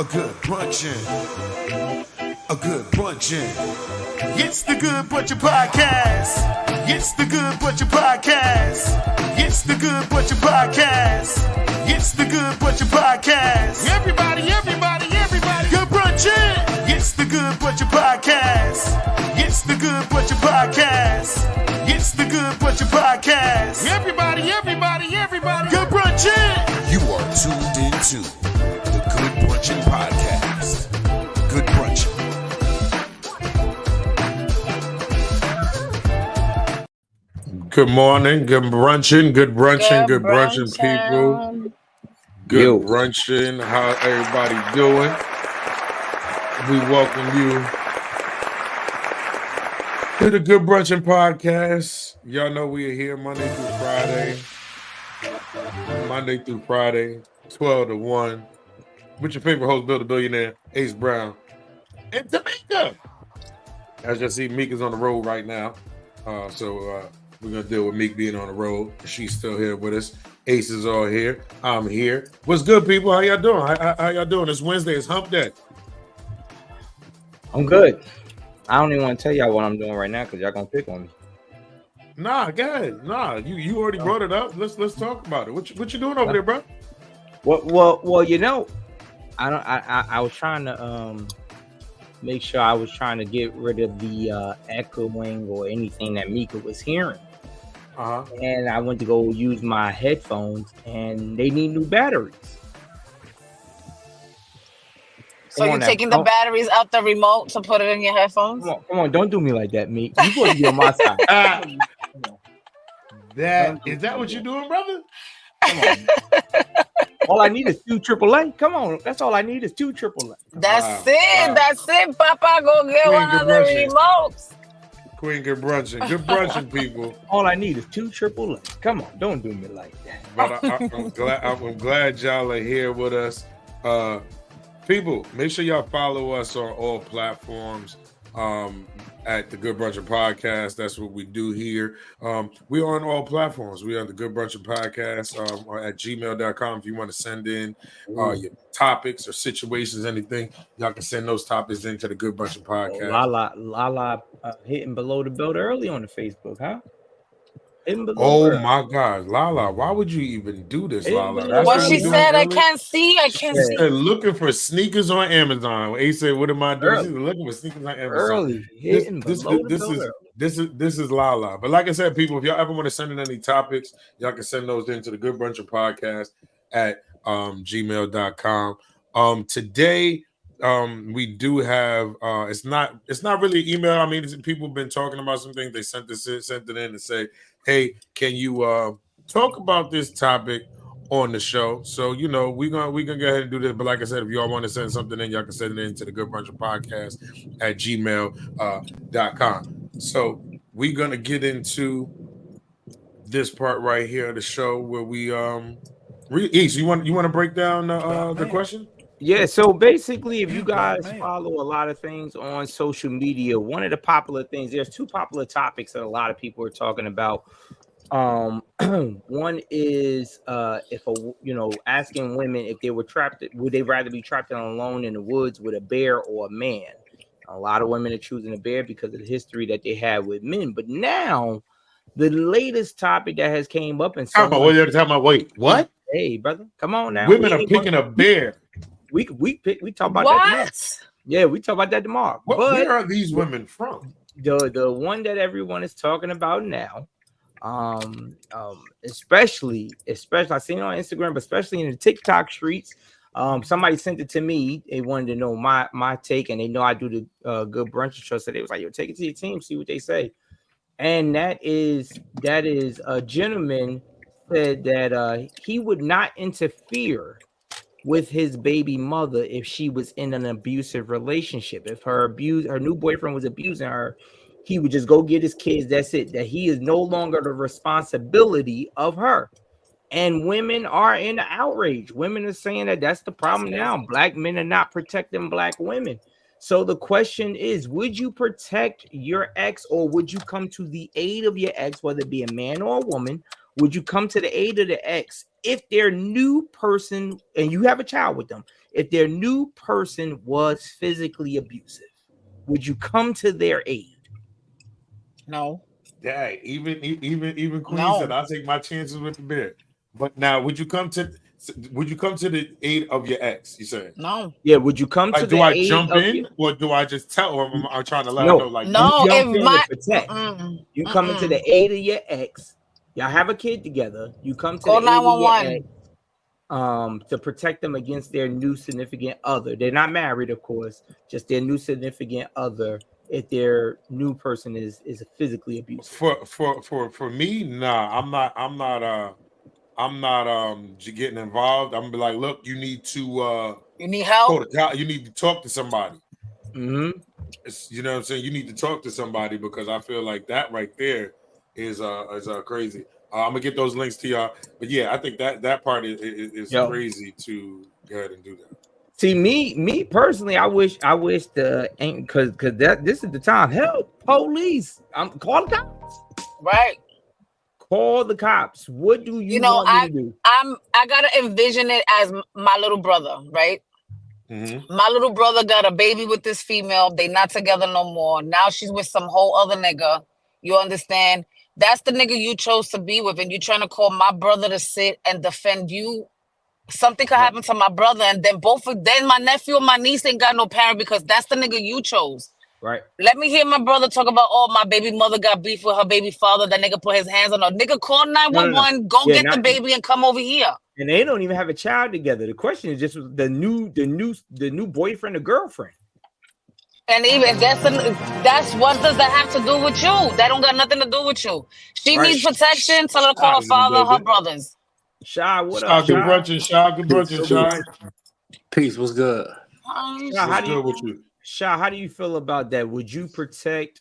A good brunchin'. A good brunchin'. It's the Good Brunchin Podcast. It's the Good Brunchin Podcast. It's the Good Brunchin Podcast. It's the Good Brunchin Podcast. Everybody. Good brunchin'. It's the Good Brunchin Podcast. It's the Good Brunchin Podcast. It's the Good Brunchin Podcast. Everybody. Good brunchin'. You are tuned into the Good Brunchin Podcast. Good Brunchin. Good morning, good brunchin', people. Good brunchin', how everybody doing? We welcome you to the Good Brunchin Podcast. Y'all know we are here Monday through Friday, 12 to 1. With your favorite host, Bill the Billionaire, Ace Brown, and Tamika. As you see, Meek is on the road right now. So we're going to deal with Meek being on the road. She's still here with us. Ace is all here. I'm here. What's good, people? How y'all doing? How y'all doing? It's Wednesday. It's hump day. I'm good. I don't even want to tell y'all what I'm doing right now because y'all going to pick on me. Nah, go ahead. Nah, you already brought it up. Let's talk about it. What you doing over there, bro? Well, you know, I was trying to make sure I was trying to get rid of the echoing or anything that Mika was hearing. And I went to go use my headphones, and they need new batteries. So you're taking the batteries out the remote to put it in your headphones? Come on, don't do me like that, Meek. You supposed to be on my side. Is that what you're doing, brother? Come on. All I need is 2 AAA. Come on, that's all I need is 2 AAA. That's it, Papa. Go get one of the remotes. Queen Good Brunchin, people. All I need is 2 AAA. Come on, don't do me like that. But I'm glad y'all are here with us. People, make sure y'all follow us on all platforms at the Good Brunchin Podcast. That's what we do here. We're on all platforms. We're on the Good Brunchin Podcast at gmail.com. If you want to send in your topics or situations, anything, y'all can send those topics into the Good Brunchin Podcast. Lala hitting below the belt early on the Facebook, huh? My God, Lala, why would you even do this, Lala? That's what she said. I can't see. She said, looking for sneakers on Amazon. Ace said, what am I doing? She's looking for sneakers on Amazon. Early. This is Lala. But like I said, people, if y'all ever want to send in any topics, y'all can send those into the Good Brunchin Podcast at gmail.com. Today, we do have it's not really email. I mean, people have been talking about some things. They sent it in and say, hey, can you talk about this topic on the show? So, you know, we're gonna go ahead and do this. But like I said, if y'all want to send something in, y'all can send it in to the Good Brunchin Podcast at gmail.com. So we're gonna get into this part right here of the show where we East, you want to break down the question? Yeah, so basically, if you guys follow a lot of things on social media, one of the popular things, there's 2 popular topics that a lot of people are talking about. One is asking women if they were trapped, would they rather be trapped alone in the woods with a bear or a man? A lot of women are choosing a bear because of the history that they have with men. But now, the latest topic that has came up and wait, what? Hey, brother, come on now. Women are picking a bear. We talk about that tomorrow. Yeah, we talk about that tomorrow. Where are these women from? The one that everyone is talking about now, especially I seen it on Instagram, but especially in the TikTok streets. Somebody sent it to me. They wanted to know my take, and they know I do the Good Brunchin show. So they was like, "Yo, take it to your team, see what they say." And that is a gentleman said that he would not interfere with his baby mother if she was in an abusive relationship. If her new boyfriend was abusing her, he would just go get his kids. That's it. That he is no longer the responsibility of her. And women are in outrage. Women are saying that that's the problem now. Black men are not protecting black women. So the question is, would you protect your ex, or would you come to the aid of your ex, whether it be a man or a woman, would you come to the aid of the ex if their new person, and you have a child with them, if their new person was physically abusive? Would you come to their aid? No. Yeah, even Queen said, "I'll take my chances with the bear." But now, would you come to the aid of your ex? You said no. Yeah, would you come to the do I aid jump of in, or do I just tell, or I'm trying to let her No. know, like, No, you if jump in my to protect. You come into the aid of your ex. Y'all have a kid together. You come to Call the aid of your 911. ex, to protect them against their new significant other. They're not married, of course, just their new significant other. If their new person is physically abusive. For me, nah, I'm not getting involved. I'm gonna be like, look, you need to you need help. You need to talk to somebody. Mm-hmm. You know what I'm saying? You need to talk to somebody, because I feel like that right there is crazy. I'm gonna get those links to y'all, but yeah, I think that part is crazy to go ahead and do that. See, me personally, I wish the ain't because this is the time. Help, police! Call the cops. Right. Call the cops. What do you want me to do? I gotta envision it as my little brother, right? Mm-hmm. My little brother got a baby with this female. They not together no more. Now she's with some whole other nigga. You understand? That's the nigga you chose to be with, and you trying to call my brother to sit and defend you. Something could happen to my brother, and then then my nephew or my niece ain't got no parent, because that's the nigga you chose. Right. Let me hear my brother talk about, oh, my baby mother got beef with her baby father. That nigga put his hands on her. Nigga, call 911. Go get the baby and come over here. And they don't even have a child together. The question is just the new boyfriend or girlfriend. And even that's what does that have to do with you? That don't got nothing to do with you. She needs protection. Tell her to call her father, her brothers. Shy, what up? Good brunchin', Shy. Peace, what's good? What's good with you? Shy, how do you feel about that? Would you protect,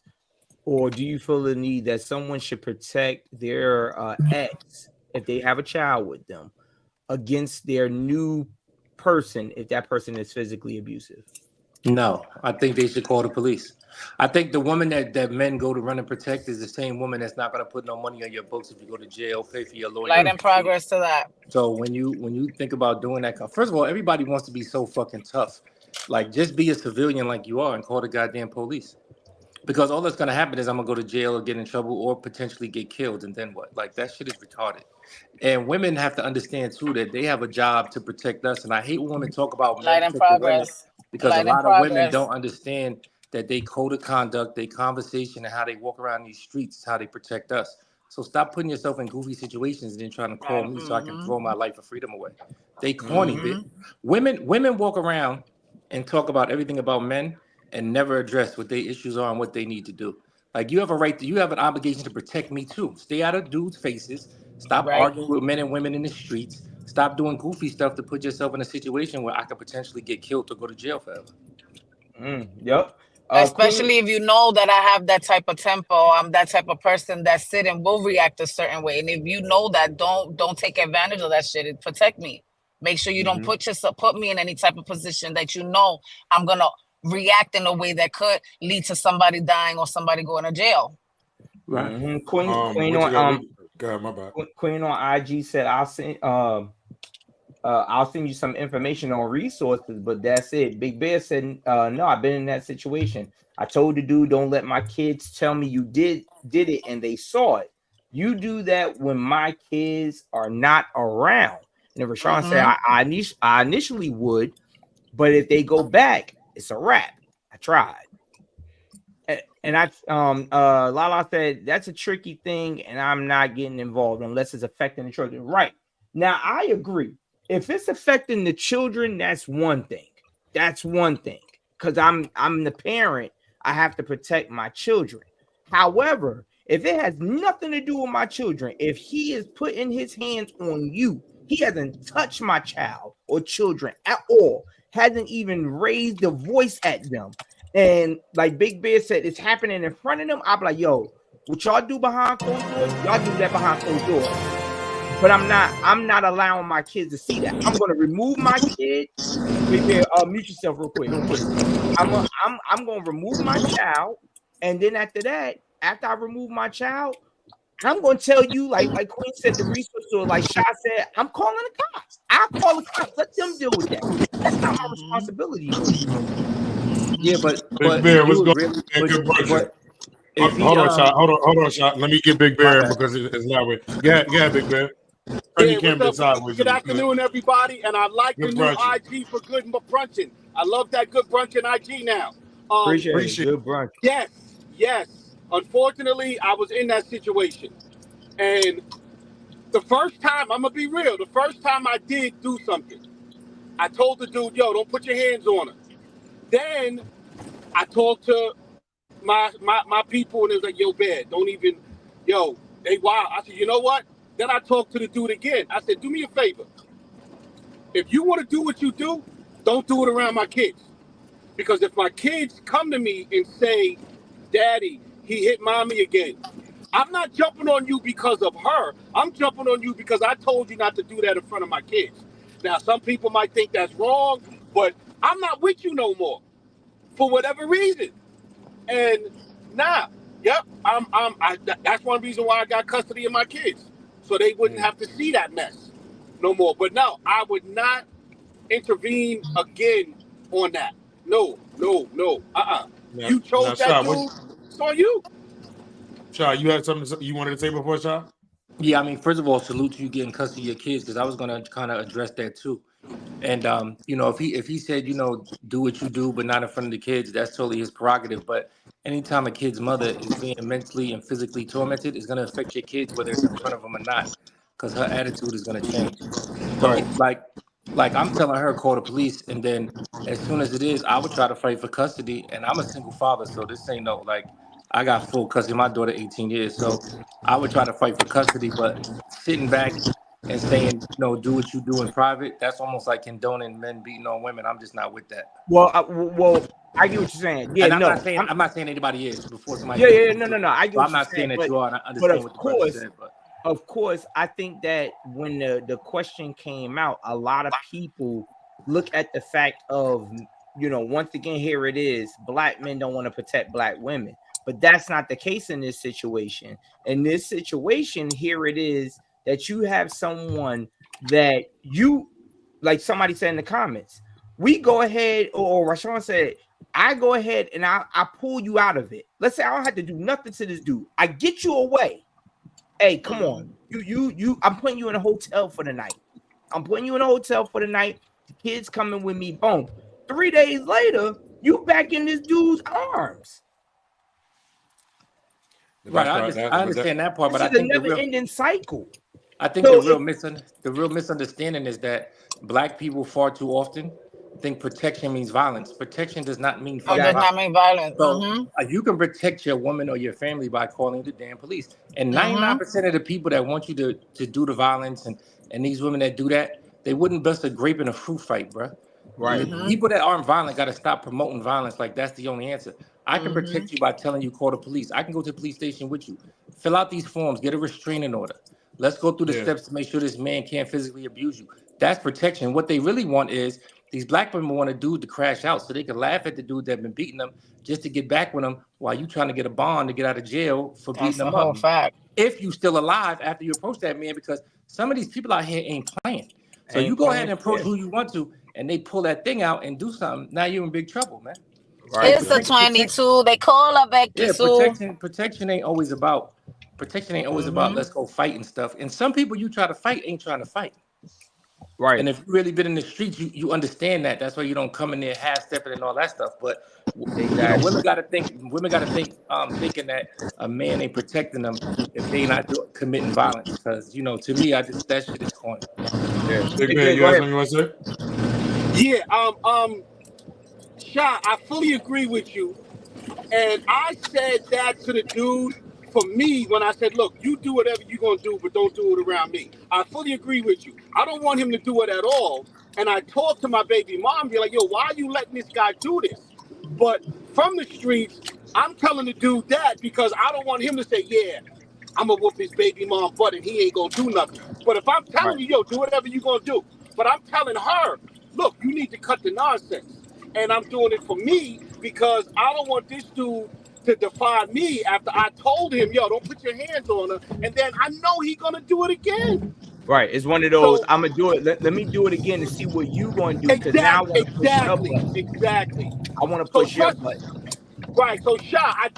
or do you feel the need that someone should protect their ex if they have a child with them against their new person if that person is physically abusive? No, I think they should call the police. I think the woman that men go to run and protect is the same woman that's not going to put no money on your books if you go to jail, pay for your lawyer. Light in progress to that. So when you think about doing that, first of all, everybody wants to be so fucking tough. Like, just be a civilian like you are and call the goddamn police. Because all that's going to happen is I'm going to go to jail or get in trouble or potentially get killed. And then what? Like, that shit is retarded. And women have to understand, too, that they have a job to protect us. And I hate when women talk about light in progress. Because a lot of women don't understand that they code of conduct, their conversation, and how they walk around these streets is how they protect us. So stop putting yourself in goofy situations and then trying to call me so I can throw my life of freedom away. They corny, bitch. Women walk around and talk about everything about men and never address what their issues are and what they need to do. Like, you have a right to, you have an obligation to protect me too. Stay out of dudes' faces. Stop arguing with men and women in the streets. Stop doing goofy stuff to put yourself in a situation where I could potentially get killed or go to jail forever. Yep. Especially if you know that I have that type of tempo, I'm that type of person that sit and will react a certain way. And if you know that, don't take advantage of that shit. Protect me. Make sure you don't put me in any type of position that you know I'm gonna react in a way that could lead to somebody dying or somebody going to jail. Right. Queen on IG said I'll send you some information on resources, but that's it. Big Bear said, no, I've been in that situation. I told the dude, don't let my kids tell me you did it, and they saw it. You do that when my kids are not around. And Rashawn said, I initially would, but if they go back, it's a wrap. I tried. And Lala said, that's a tricky thing, and I'm not getting involved unless it's affecting the children. Right. Now, I agree. If it's affecting the children, that's one thing. That's one thing. Because I'm the parent, I have to protect my children. However, if it has nothing to do with my children, if he is putting his hands on you, he hasn't touched my child or children at all, hasn't even raised the voice at them. And like Big Bear said, it's happening in front of them. I'll be like, yo, what y'all do behind closed doors, y'all do that behind closed doors. But I'm not allowing my kids to see that. I'm gonna remove my kid. Big Bear, mute yourself real quick. I'm gonna remove my child, and then after that, after I remove my child, I'm going to tell you, like Queen said, the resource, or like Sha said, I'm calling the cops. I'll call the cops. Let them deal with that. That's not my responsibility. Yeah, but Big Bear, what's going really, on? Good Brunchin. Hold on, Shot. Let me get Big Bear in because it's not with. Yeah, Big Bear. Good afternoon, everybody, and I like the new IG for Good Brunchin. I love that Good Brunchin IG now. Appreciate Good Brunch. Yes. Unfortunately, I was in that situation, and the first time, I'm gonna be real. The first time I did do something, I told the dude, "Yo, don't put your hands on her." Then I talked to my people, and it was like, "Yo, bad, don't even, yo, they wild." I said, "You know what?" Then I talked to the dude again. I said, "Do me a favor. If you want to do what you do, don't do it around my kids. Because if my kids come to me and say, 'Daddy, he hit mommy again,' I'm not jumping on you because of her. I'm jumping on you because I told you not to do that in front of my kids." Now, some people might think that's wrong, but I'm not with you no more for whatever reason. And that's one reason why I got custody of my kids, so they wouldn't have to see that mess no more. But no, I would not intervene again on that. No. You chose that dude. It's on you. Shaw, you had something you wanted to say before, Shaw? Yeah, I mean, first of all, salute to you getting custody of your kids, because I was gonna kind of address that too. And if he said, do what you do, but not in front of the kids, that's totally his prerogative. But anytime a kid's mother is being mentally and physically tormented, it's gonna affect your kids, whether it's in front of them or not, because her attitude is gonna change. So like I'm telling her, call the police, and then as soon as it is, I would try to fight for custody. And I'm a single father, so this ain't no I got full custody. My daughter 18 years, so I would try to fight for custody. But sitting back and saying, do what you do in private, that's almost like condoning men beating on women. I'm just not with that. Well, I get what you're saying. Yeah, I'm not saying anybody is before somebody. No. I get what I'm not saying that you are. And I understand what the brother said, but. Of course, I think that when the question came out, a lot of people look at the fact of, once again, here it is, black men don't want to protect black women. But that's not the case in this situation. In this situation, here it is that you have someone that you, like somebody said in the comments, we go ahead, or Rashawn said, I go ahead and I pull you out of it. Let's say I don't have to do nothing to this dude. I get you away. Hey, come on. You I'm putting you in a hotel for the night. The kids coming with me. Boom. 3 days later, you back in this dude's arms. Right. I understand that part, but I think it's a never-ending cycle. I think the real misunderstanding is that black people far too often think protection means violence. Protection does not mean violence. So you can protect your woman or your family by calling the damn police. And 99% of the people that want you to do the violence and these women that do that, they wouldn't bust a grape in a fruit fight, bro. Right. People that aren't violent got to stop promoting violence. Like, that's the only answer. I can protect you by telling you call the police. I can go to the police station with you. Fill out these forms. Get a restraining order. Let's go through the steps to make sure this man can't physically abuse you. That's protection. What they really want is these black women want a dude to crash out so they can laugh at the dude that been beating them just to get back with them while you trying to get a bond to get out of jail for beating them up. Fact. If you still alive after you approach that man, because some of these people out here ain't playing. So you go ahead and approach who you want to, and they pull that thing out and do something. Now you're in big trouble, man. Right. It's the 22. They call her back to protection ain't always about let's go fight and stuff. And some people you try to fight ain't trying to fight. Right. And if you've really been in the streets, you understand that. That's why you don't come in there half-stepping and all that stuff. But women gotta think thinking that a man ain't protecting them if they not committing violence. Because to me, that shit is corny. Yeah. Big man, you have something you want to say? Yeah. Sha, I fully agree with you. And I said that to the dude for me when I said, look, you do whatever you're going to do, but don't do it around me. I fully agree with you. I don't want him to do it at all. And I talked to my baby mom, be like, yo, why are you letting this guy do this? But from the streets, I'm telling the dude that because I don't want him to say, yeah, I'm going to whoop his baby mom butt and he ain't going to do nothing. But if I'm telling you, yo, do whatever you're going to do. But I'm telling her, look, you need to cut the nonsense. And I'm doing it for me because I don't want this dude to defy me after I told him, yo, don't put your hands on her. And then I know he's going to do it again. Right. It's one of those, I'm going to do it. Let me do it again to see what you going to do. Because now I want to push your button. Exactly. I want to push your button. Right. So, Sha, I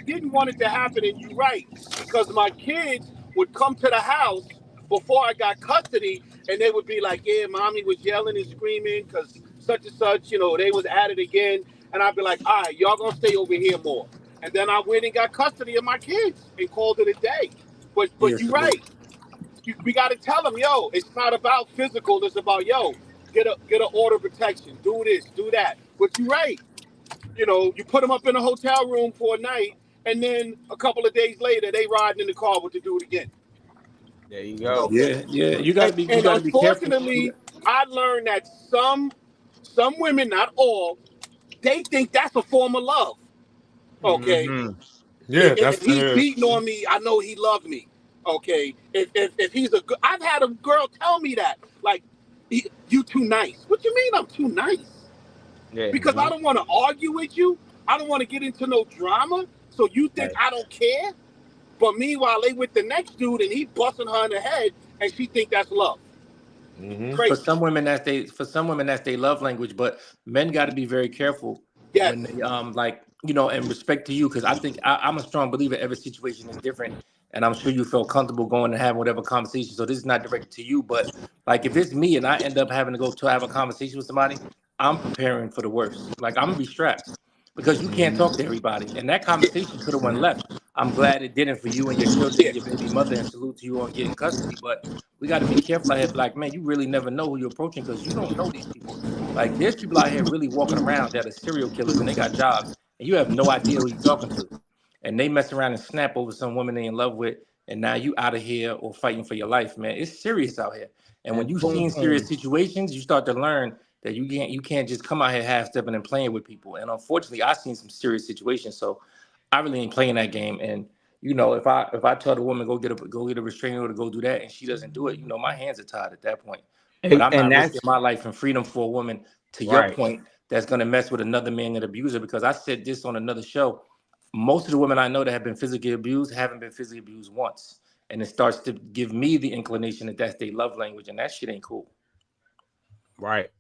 didn't want it to happen. And you're right. Because my kids would come to the house before I got custody. And they would be like, yeah, mommy was yelling and screaming because such and such, you know, they was at it again. And I'd be like, all right, y'all going to stay over here more. And then I went and got custody of my kids and called it a day. But you're right. We got to tell them, yo, it's not about physical. It's about, yo, get an order of protection. Do this, do that. But you're right. You know, you put them up in a hotel room for a night, and then a couple of days later, they riding in the car with to do it again. There you go. Yeah. You got to be careful. Unfortunately, I learned that some women, not all, they think that's a form of love. Okay. Mm-hmm. Yeah, if he's beating on me, I know he loved me. Okay. If he's I've had a girl tell me that, like, you too nice. What you mean I'm too nice? Yeah, because I don't want to argue with you. I don't want to get into no drama. So you think I don't care? But meanwhile, they with the next dude and he busting her in the head, and she think that's love. Mm-hmm. For some women, that's their love language. But men got to be very careful. Yes. When they, like, you know, and respect to you, because I think I'm a strong believer. Every situation is different, and I'm sure you feel comfortable going and having whatever conversation. So this is not directed to you, but like if it's me and I end up having to go to have a conversation with somebody, I'm preparing for the worst. Like I'm gonna be strapped because you can't talk to everybody, and that conversation could have went left. I'm glad it didn't for you and your children, your baby mother, and salute to you on getting custody. But we got to be careful out here, like, man, you really never know who you're approaching because you don't know these people. Like there's people out here really walking around that are serial killers and they got jobs, and you have no idea who you're talking to, and they mess around and snap over some woman they in love with, and now you out of here or fighting for your life, man. It's serious out here, and when you see serious situations, you start to learn that you can't just come out here half-stepping and playing with people. And unfortunately, I've seen some serious situations, so I really ain't playing that game. And you know, if I tell the woman go get a restraining order to go do that, and she doesn't do it, you know, my hands are tied at that point. But I'm not risking my life and freedom for a woman. To your point, that's gonna mess with another man and abuse her. Because I said this on another show. Most of the women I know that have been physically abused haven't been physically abused once, and it starts to give me the inclination that that's their love language, and that shit ain't cool. Right.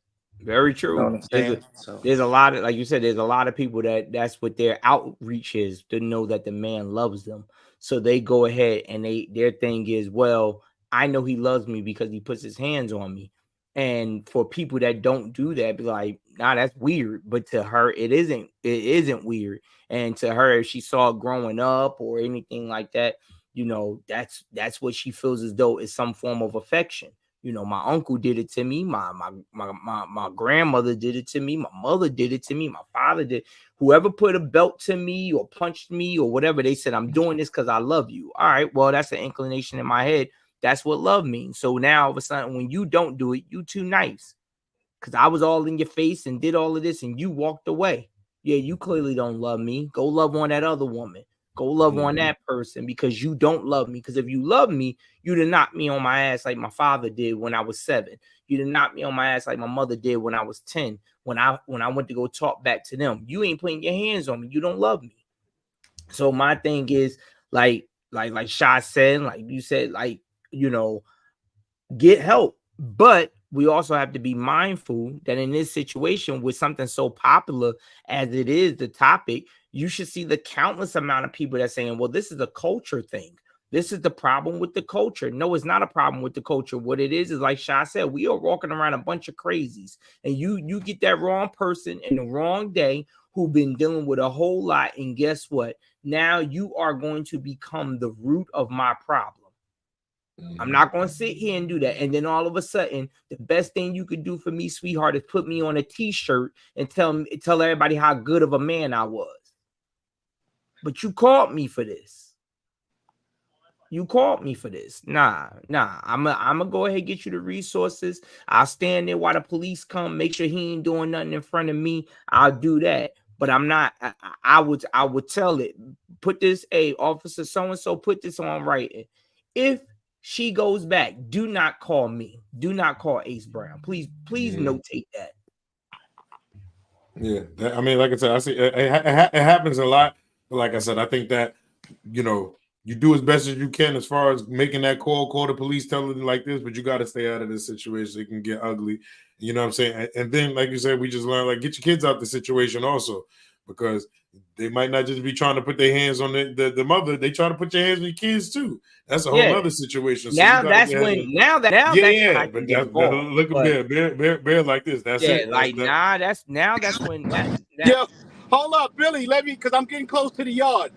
Very true. You know there's a lot of, like you said, there's a lot of people that's what their outreach is, to know that the man loves them. So they go ahead and their thing is, well, I know he loves me because he puts his hands on me. And for people that don't do that, be like, nah, that's weird. But to her, it isn't weird. And to her, if she saw it growing up or anything like that, you know, that's what she feels as though is some form of affection. You know, my uncle did it to me. My grandmother did it to me. My mother did it to me. My father did. Whoever put a belt to me or punched me or whatever, they said, I'm doing this because I love you. All right, well, that's an inclination in my head. That's what love means. So now all of a sudden, when you don't do it, you too nice. Because I was all in your face and did all of this and you walked away. Yeah, you clearly don't love me. Go love on that other woman. Go love on that person because you don't love me. Because if you love me, you'd have knocked me on my ass like my father did when I was 7. You'd have knocked me on my ass like my mother did when I was 10. When I went to go talk back to them, you ain't putting your hands on me. You don't love me. So my thing is like Sha said, like you said, like, you know, get help. But we also have to be mindful that in this situation with something so popular as it is, the topic, you should see the countless amount of people that saying, well, this is a culture thing. This is the problem with the culture. No, it's not a problem with the culture. What it is like Sha said, we are walking around a bunch of crazies. And you get that wrong person in the wrong day who've been dealing with a whole lot. And guess what? Now you are going to become the root of my problem. I'm not going to sit here and do that. And then all of a sudden, the best thing you could do for me, sweetheart, is put me on a t-shirt and tell everybody how good of a man I was. But you called me for this. You called me for this. Nah. I'm going to go ahead and get you the resources. I'll stand there while the police come, make sure he ain't doing nothing in front of me. I'll do that. But I'm not, I would tell it, put this, hey, officer so-and-so, put this on writing. If she goes back, do not call me. Do not call Ace Brown. Please notate that. Yeah, I mean, like I said, I see it happens a lot. But like I said, I think that, you know, you do as best as you can as far as making that call the police, tell them like this, but you got to stay out of this situation. It can get ugly. You know what I'm saying? And then, like you said, we just learned, like, get your kids out the situation also, because they might not just be trying to put their hands on the mother. They try to put your hands on your kids too. That's a whole other situation. So now that's when but look at Bear like this. That's it. That's when that. Yeah, hold up, Billy. Let me, because I'm getting close to the yard.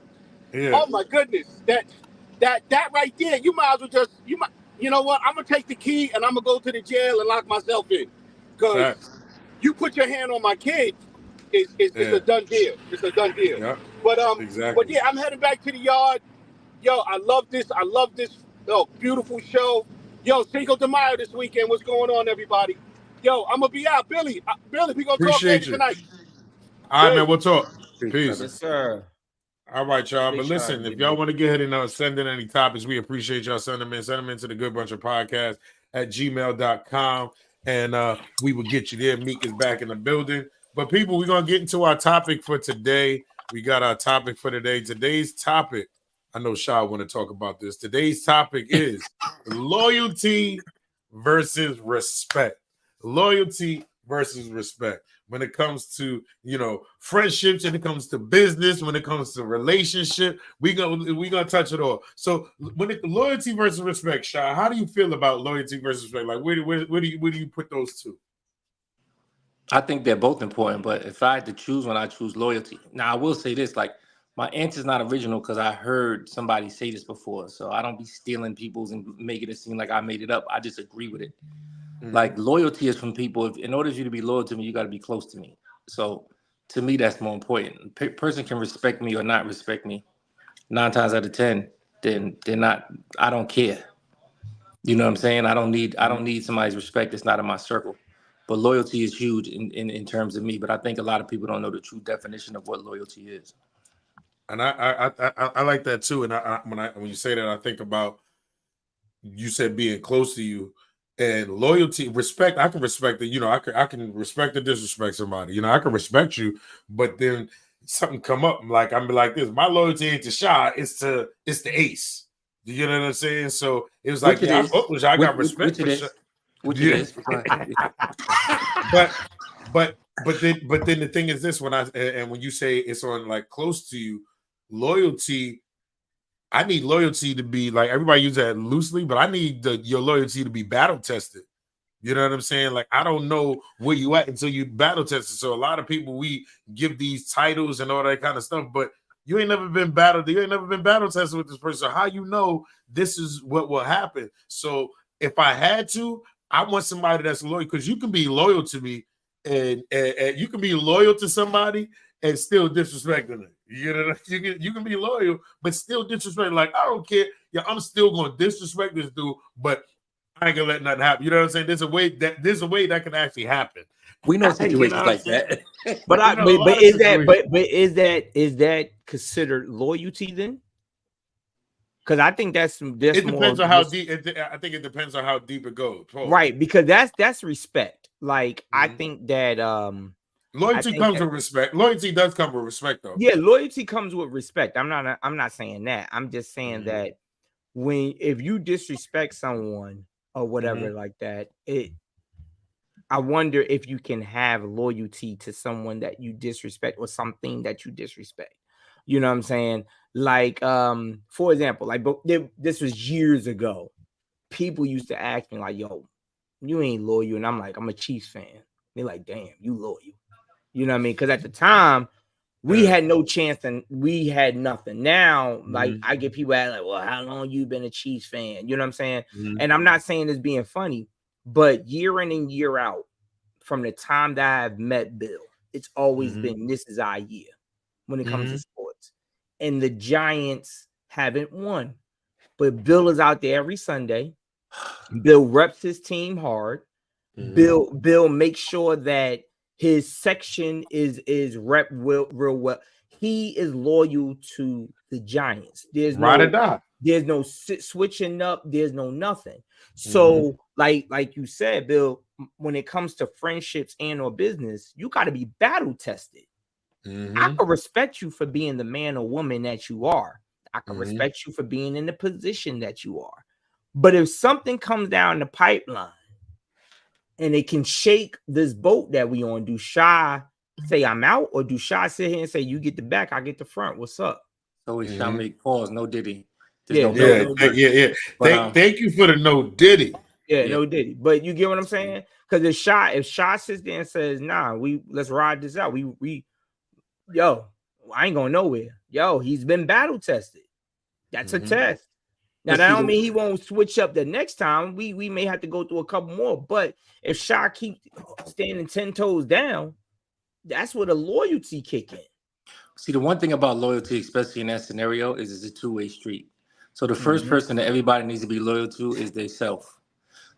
Yeah. Oh my goodness, that right there. You might as well just you know what? I'm gonna take the key and I'm gonna go to the jail and lock myself in, because you put your hand on my kid. It's a done deal. It's a done deal. Yeah. But yeah, I'm heading back to the yard. Yo, I love this. Oh, beautiful show. Yo, Cinco de Mayo this weekend. What's going on, everybody? Yo, I'm gonna be out, Billy. Billy, we gonna talk later tonight. All right, man. We'll talk. Peace. Yes, sir. All right, y'all. But listen, if y'all want to get ahead and send in any topics, we appreciate y'all sending them in. Send them into the Good Brunchin Podcast at gmail.com, and we will get you there. Meek is back in the building. But people, we're going to get into our topic for today. We got our topic for today. Today's topic, I know Shah want to talk about this. Today's topic is loyalty versus respect. Loyalty versus respect. When it comes to, you know, friendships, when it comes to business, when it comes to relationship, we gonna touch it all. So when loyalty versus respect, Shah, how do you feel about loyalty versus respect? Like, where do you put those two? I think they're both important, but if I had to choose one, I choose loyalty. Now, I will say this, like, my answer's not original because I heard somebody say this before, so I don't be stealing people's and making it seem like I made it up. I just agree with it. Mm-hmm. Like, loyalty is from people. In order for you to be loyal to me, you got to be close to me. So, to me, that's more important. A person can respect me or not respect me. 9 times out of 10, then they're not. I don't care. You know what I'm saying? I don't need somebody's respect. It's not in my circle. But loyalty is huge in terms of me. But I think a lot of people don't know the true definition of what loyalty is. And I like that too. And when you say that, I think about, you said being close to you, and loyalty, respect. I can respect it. You know, I can respect or disrespect somebody. You know, I can respect you, but then something come up, like I'm like this. My loyalty ain't to Shah. It's the Ace. You know what I'm saying? So it was like, I got respect for Shah. But then the thing is this, when you say it's on like close to you, loyalty, I need loyalty to be like, everybody use that loosely, but I need your loyalty to be battle tested. You know what I'm saying? Like, I don't know where you at until you battle tested. So a lot of people, we give these titles and all that kind of stuff, but you ain't never been battle tested with this person. So how you know this is what will happen? So if I had to, I want somebody that's loyal, because you can be loyal to me and you can be loyal to somebody and still disrespecting them. You know, you can be loyal, but still disrespect. Like, I don't care. Yeah, I'm still going to disrespect this dude, but I ain't gonna let nothing happen. You know what I'm saying? There's a way that can actually happen. We know situations like that. But is that considered loyalty then? Because I think it depends on how deep. I think it depends on how deep it goes. Right, because that's respect. Like, I think that loyalty comes with respect. Loyalty does come with respect, though. Yeah, loyalty comes with respect. I'm not saying that. I'm just saying that if you disrespect someone or whatever like that, I wonder if you can have loyalty to someone that you disrespect or something that you disrespect. You know what I'm saying? Like, for example, like, this was years ago. People used to ask me like, "Yo, you ain't loyal," and I'm like, "I'm a Chiefs fan." They're like, "Damn, you loyal." You know what I mean? Because at the time, we had no chance and we had nothing. Now, like, I get people asking, like, "Well, how long you been a Chiefs fan?" You know what I'm saying? And I'm not saying this being funny, but year in and year out, from the time that I've met Bill, it's always been, this is our year when it comes to sports. And the Giants haven't won. But Bill is out there every Sunday. Bill reps his team hard. Bill makes sure that his section is rep real well. He is loyal to the Giants. There's no switching up. There's no nothing. So like you said, Bill, when it comes to friendships and or business, you got to be battle tested. I can respect you for being the man or woman that you are. I can respect you for being in the position that you are. But if something comes down the pipeline and it can shake this boat that we on, do Shy say I'm out, or do Shy sit here and say you get the back, I get the front? What's up? So it's Shy make pause, no Diddy. Yeah. Thank you for the no Diddy. Yeah, no Diddy. But you get what I'm saying? Because if Shy sits there and says, nah, let's ride this out. Yo, I ain't going nowhere. Yo, he's been battle tested. That's a test. Now, that don't mean he won't switch up the next time. We may have to go through a couple more. But if Shy keeps standing 10 toes down, that's where the loyalty kick in. See, the one thing about loyalty, especially in that scenario, is it's a two-way street. So the first person that everybody needs to be loyal to is their self.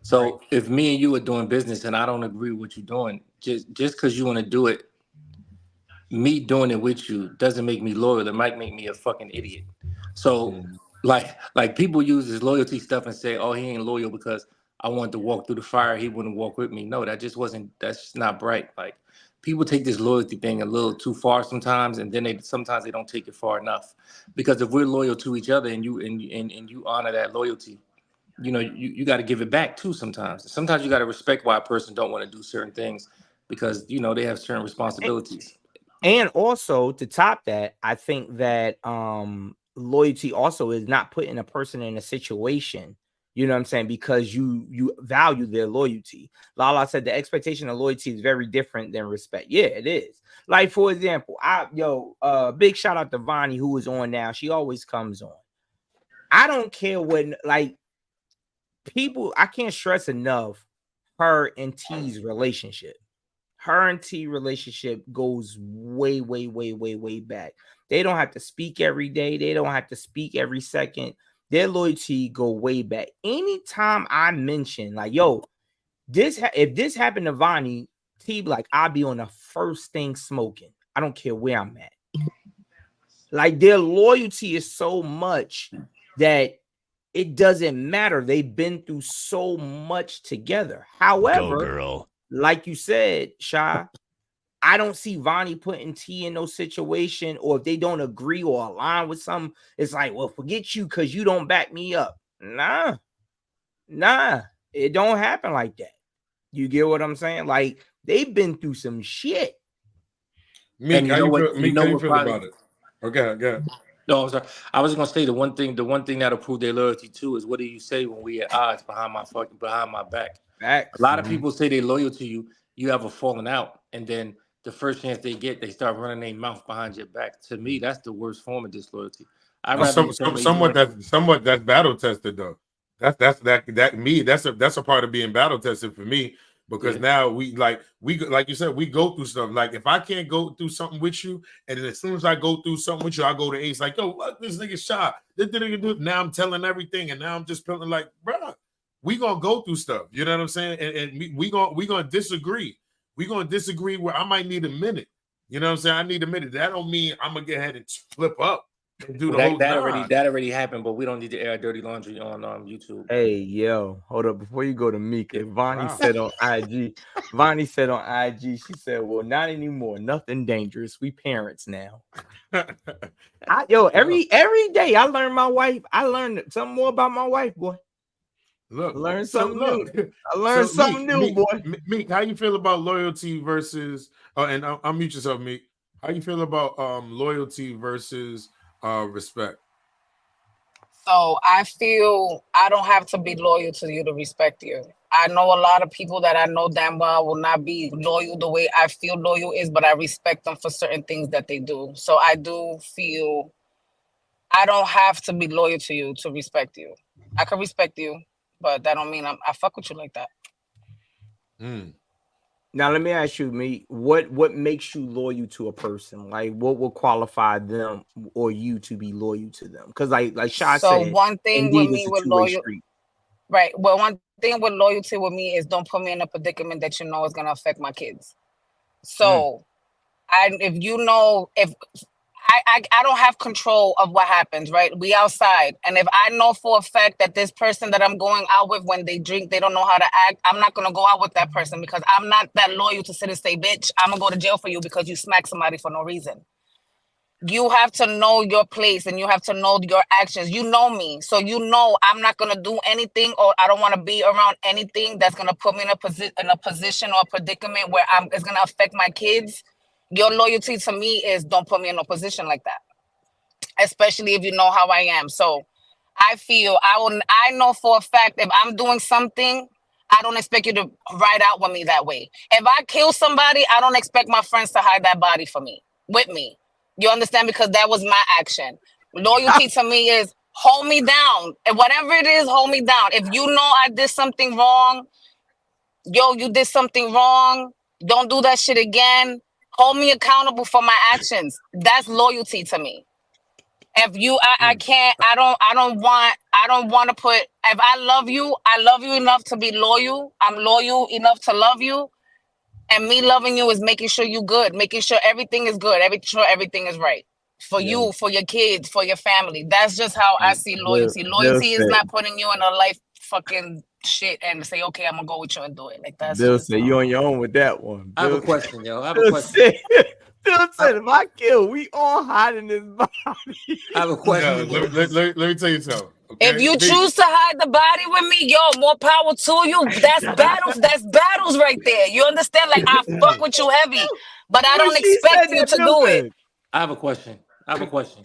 So if me and you are doing business and I don't agree with what you're doing, just because you want to do it, me doing it with you doesn't make me loyal. It might make me a fucking idiot. So like people use this loyalty stuff and say, oh, he ain't loyal because I wanted to walk through the fire. He wouldn't walk with me. No, that's just not bright. Like people take this loyalty thing a little too far sometimes, and then sometimes they don't take it far enough. Because if we're loyal to each other and you honor that loyalty, you know, you got to give it back too sometimes. Sometimes you got to respect why a person don't want to do certain things because, you know, they have certain responsibilities. And also to top that, I think that loyalty also is not putting a person in a situation, you know what I'm saying, because you value their loyalty. Lala said the expectation of loyalty is very different than respect. Yeah, it is. Like, for example, big shout out to Vonnie, who is on now. She always comes on. I don't care when, like, people, I can't stress enough her and T's relationship. Her and T relationship goes way, way, way, way, way back. They don't have to speak every day. They don't have to speak every second. Their loyalty go way back. Anytime I mention, like, yo, if this happened to Vonnie, T, like, I'll be on the first thing smoking. I don't care where I'm at. Like, their loyalty is so much that it doesn't matter. They've been through so much together. However, Go, girl. Like you said, Shy, I don't see Vonnie putting T in no situation, or if they don't agree or align with something, it's like, well, forget you because you don't back me up. Nah, it don't happen like that. You get what I'm saying? Like, they've been through some shit. Meek, how you feel about it? Okay, go ahead. No, I'm sorry. I was gonna say the one thing that'll prove their loyalty too is what do you say when we at odds behind my back? Facts. A lot of people say they're loyal to you. You have a falling out, and then the first chance they get, they start running their mouth behind your back. To me, that's the worst form of disloyalty. Somewhat that's battle tested though. That's a part of being battle tested for me because now we like you said, we go through stuff. Like if I can't go through something with you, and then as soon as I go through something with you, I go to Ace like, yo, what this nigga shot. Now I'm telling everything, and now I'm just feeling like, bro, we gonna go through stuff. You know what I'm saying? And we gonna disagree. We gonna disagree where I might need a minute. You know what I'm saying? I need a minute. That don't mean I'm gonna get ahead and flip up. That already happened, but we don't need to air dirty laundry on YouTube. Hey, yo, hold up before you go to Meek. If Vonnie said on IG, she said, well, not anymore. Nothing dangerous. We parents now. Every day I learn something more about my wife, boy. Look, I learned something new. I learned something new, boy. Meek, how you feel about loyalty versus and I'll mute yourself, Meek. How you feel about loyalty versus respect? So I feel I don't have to be loyal to you to respect you. I know a lot of people that I know damn well will not be loyal the way I feel loyal is, but I respect them for certain things that they do. So I do feel I don't have to be loyal to you to respect you. I can respect you, but that don't mean I fuck with you like that. Now let me ask you, me, what makes you loyal to a person? Like, what will qualify them or you to be loyal to them? Because like Shy said, one thing with me with loyalty, right? Well, one thing with loyalty with me is don't put me in a predicament that you know is gonna affect my kids. So, if I don't have control of what happens, right? We outside. And if I know for a fact that this person that I'm going out with, when they drink, they don't know how to act, I'm not going to go out with that person because I'm not that loyal to sit and say, bitch, I'm going to go to jail for you because you smacked somebody for no reason. You have to know your place and you have to know your actions. You know me. So you know I'm not going to do anything, or I don't want to be around anything that's going to put me in a position or a predicament where it's going to affect my kids. Your loyalty to me is don't put me in a position like that, especially if you know how I am. So I feel I know for a fact if I'm doing something, I don't expect you to ride out with me that way. If I kill somebody, I don't expect my friends to hide that body with me. You understand? Because that was my action. Loyalty to me is hold me down. And whatever it is, hold me down. If you know I did something wrong, you did something wrong. Don't do that shit again. Hold me accountable for my actions. That's loyalty to me. If you, I can't, I don't want to put, if I love you enough to be loyal. I'm loyal enough to love you. And me loving you is making sure you good, making sure everything is good, making sure everything is right for you, for your kids, for your family. That's just how I see loyalty. Loyalty is not putting you in a life fucking shit and say, okay, I'm gonna go with you and do it. Like that's. Bill said you on your own with that one. I have a question, yo. I have a question. Bill said, if I kill, we all hiding his body. I have a question. Let me tell you something. Okay? If you choose to hide the body with me, yo, more power to you. That's battles. That's battles right there. You understand? Like I fuck with you heavy, but I don't expect you to do it. I have a question.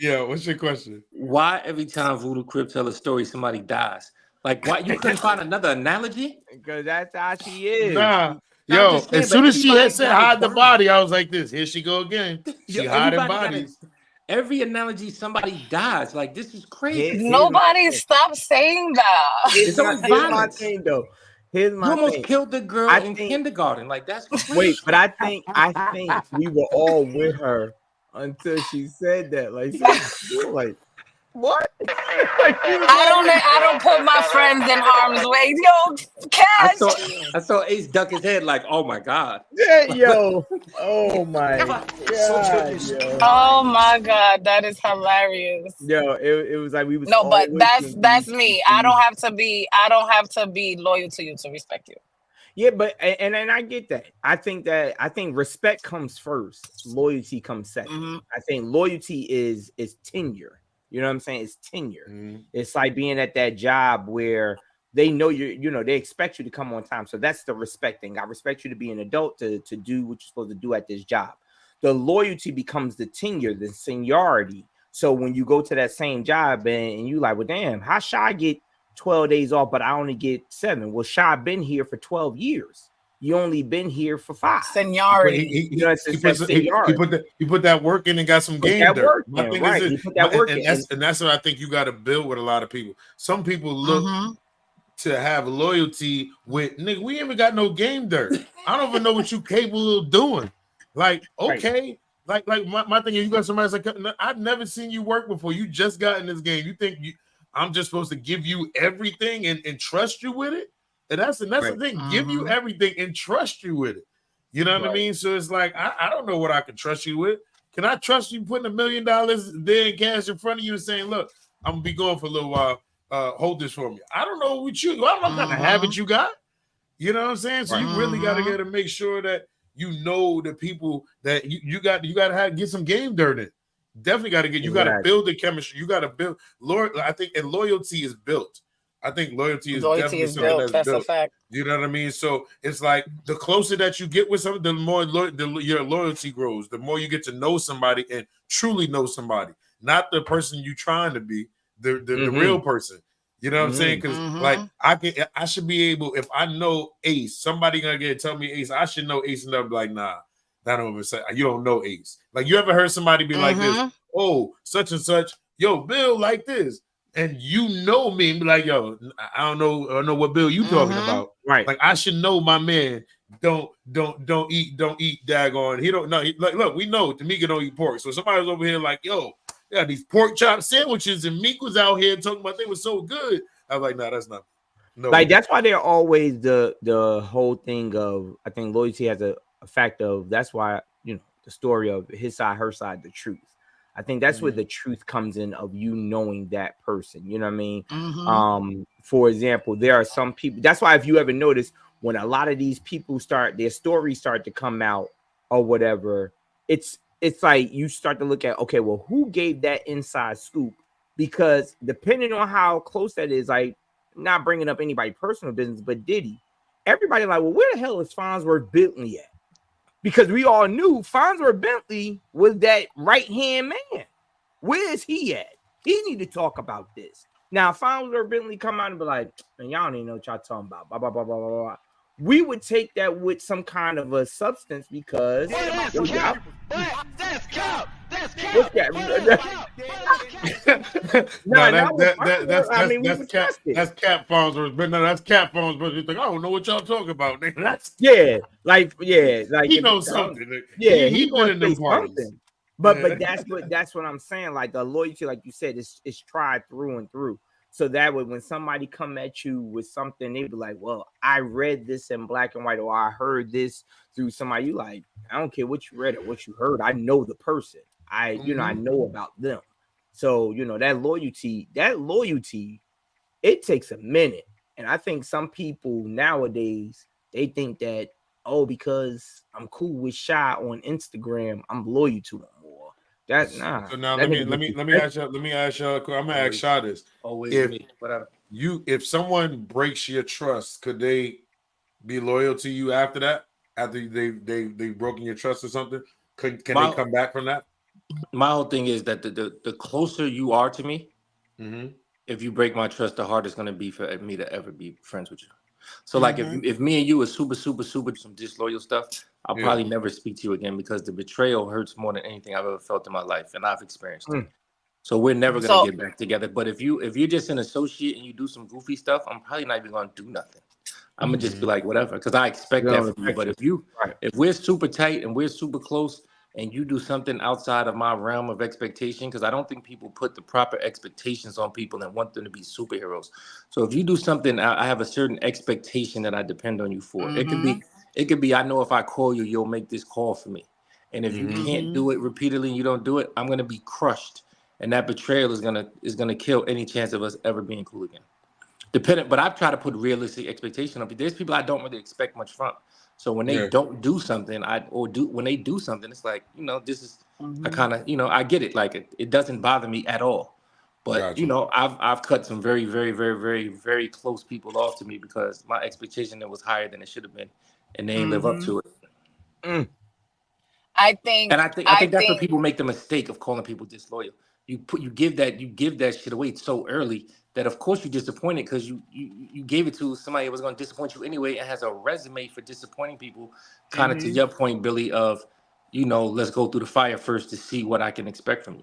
Yeah, what's your question? Why every time Voodoo Crip tell a story, somebody dies? Like, why you couldn't find another analogy? Because that's how she is. Nah. Yo, as soon as she had said hide the body, I was like this. Here she go again. She hiding bodies. Every analogy, somebody dies. Like, this is crazy. Nobody stop saying that. It's always violence. Thing, though. Here's my you almost thing. killed the girl in kindergarten. Like, that's crazy. Wait, but I think we were all with her until she said that. Like what? I don't put my friends in harm's way. Yo, Cash. I saw Ace duck his head like, oh my God. Yeah, yo. Oh my God. Yo. Oh my God, that is hilarious. Yo, it was like we was. No, but that's me. I don't have to be loyal to you to respect you. Yeah, but and I get that. I think respect comes first. Loyalty comes second. Mm-hmm. I think loyalty is tenure. You know what I'm saying? It's tenure. Mm-hmm. It's like being at that job where they know they expect you to come on time. So that's the respect thing. I respect you to be an adult to do what you're supposed to do at this job. The loyalty becomes the tenure, the seniority. So when you go to that same job and you like, well, damn, how should I get 12 days off, but I only get 7? Well, Shy been here for 12 years. You only been here for 5. Seniority. He put that work in and got some game dirt. He put that work in. And that's what I think you got to build with a lot of people. Some people look to have loyalty with, nigga, we ain't even got no game dirt. I don't even know what you capable of doing. Like, okay. Like my thing is, you got somebody that's like, I've never seen you work before. You just got in this game. You think I'm just supposed to give you everything and trust you with it? And that's the thing. Give you everything and trust you with it. You know what I mean? So it's like, I don't know what I can trust you with. Can I trust you putting $1 million there in cash in front of you and saying, look, I'm going to be going for a little while. Hold this for me. I don't know what I don't know what kind of habit you got. You know what I'm saying? So you really got to make sure that you know the people that you got to get some game dirt in. Definitely got to you got to build the chemistry. You got to build, Lord, I think, and loyalty is built. I think loyalty is definitely built. That's built. A fact. You know what I mean? So it's like the closer that you get with something, the more your loyalty grows. The more you get to know somebody and truly know somebody, not the person you trying to be, the real person. You know what I'm saying? Because like I should be able, if I know Ace, somebody gonna tell me Ace, I should know Ace, and they'll be like, nah, that don't even say you don't know Ace. Like, you ever heard somebody be like this? Oh, such and such, yo, Bill, like this. And you know me and be like, yo, I don't know what Bill you talking about. Right. Like, I should know my man don't eat daggone. He don't know. Like, look, we know Tamika don't eat pork. So somebody was over here like, yo, yeah, these pork chop sandwiches, and Meek was out here talking about they were so good. I was like, nah, that's not. No. Like, that's why they're always the whole thing of, I think loyalty has a fact of, that's why, the story of his side, her side, the truth. I think that's where the truth comes in of you knowing that person. You know what I mean? For example, there are some people. That's why if you ever notice when a lot of these people their stories start to come out or whatever, it's like you start to look at, okay, well, who gave that inside scoop? Because depending on how close that is, like not bringing up anybody personal business, but Diddy, everybody like, well, where the hell is Farnsworth Bentley at? Because we all knew Farnsworth Bentley was that right-hand man. Where is he at? He need to talk about this. Now, Farnsworth Bentley come out and be like, man, y'all don't even know what y'all talking about. Blah, blah, blah, blah, blah, blah. We would take that with some kind of a substance because That's cap. That's cap. What's that? That's Cap Farnsworth, but no, that's Cap Farnsworth. You think I don't know what y'all talking about, nigga. That's like he knows something. He been in them parties. Something. But that's what I'm saying. Like the loyalty, like you said, is tried through and through. So that way, when somebody come at you with something, they be like, well, I read this in black and white, or I heard this through somebody. You like, I don't care what you read or what you heard. I know the person. I know about them. So, that loyalty, it takes a minute. And I think some people nowadays, they think that, because I'm cool with Shy on Instagram, I'm loyal to him. That's nah. So now let me ask you. I'm gonna ask Shy this. If someone breaks your trust, could they be loyal to you after that? After they've broken your trust or something? Can they come back from that? My whole thing is that the closer you are to me, if you break my trust, the harder it's gonna be for me to ever be friends with you. So like if me and you are super some disloyal stuff, I'll probably never speak to you again because the betrayal hurts more than anything I've ever felt in my life, and I've experienced it. So we're never gonna get back together. But if you're just an associate and you do some goofy stuff, I'm probably not even gonna do nothing. I'm gonna just be like whatever, because I expect that from you. But if we're super tight and we're super close, and you do something outside of my realm of expectation, because I don't think people put the proper expectations on people and want them to be superheroes. So if you do something, I have a certain expectation that I depend on you for. It could be, I know if I call you, you'll make this call for me. And if you can't do it repeatedly and you don't do it, I'm going to be crushed. And that betrayal is gonna kill any chance of us ever being cool again. But I've tried to put realistic expectation on people. There's people I don't really expect much from. So when they don't do something, when they do something, it's like, this is I kind of, I get it. Like it doesn't bother me at all. But I've cut some very, very, very, very, very close people off to me because my expectation was higher than it should have been, and they ain't live up to it. I think that's where people make the mistake of calling people disloyal. You give that shit away so early that of course you're disappointed because you gave it to somebody that was going to disappoint you anyway and has a resume for disappointing people. Kind of to your point, Billy, of let's go through the fire first to see what I can expect from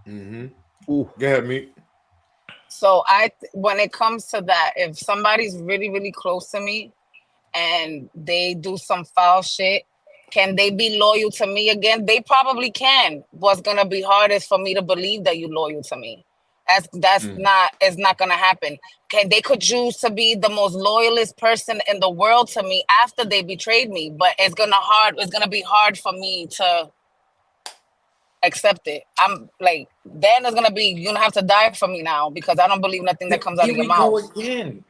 you. Ooh, go ahead, me. So when it comes to that, if somebody's really, really close to me and they do some foul shit, can they be loyal to me again? They probably can. What's gonna be hard is for me to believe that you're loyal to me. It's not gonna happen. They could choose to be the most loyalist person in the world to me after they betrayed me, but it's gonna be hard for me to accept it. I'm like, then it's gonna be, you're gonna have to die for me now because I don't believe nothing that comes out of your mouth. Again.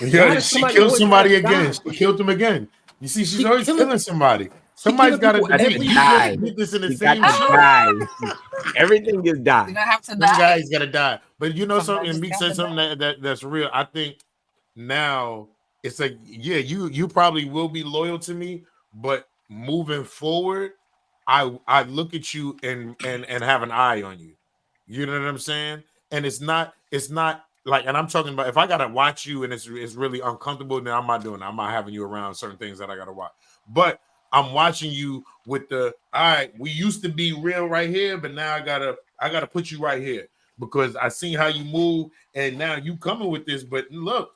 Yeah, she killed somebody again. She killed him again. You see, she's always killing somebody. Somebody's got to die. This in the same show. Everything is dying. You're gonna have to Some die. guy's got to die. But something, and Meek said something that's real. I think now it's like, you probably will be loyal to me, but moving forward, I look at you and have an eye on you. You know what I'm saying? And it's not like, and I'm talking about if I gotta watch you and it's really uncomfortable, then I'm not doing it. I'm not having you around certain things that I gotta watch. But I'm watching you with all right, we used to be real right here, but now I gotta put you right here because I seen how you move, and now you coming with this. But look,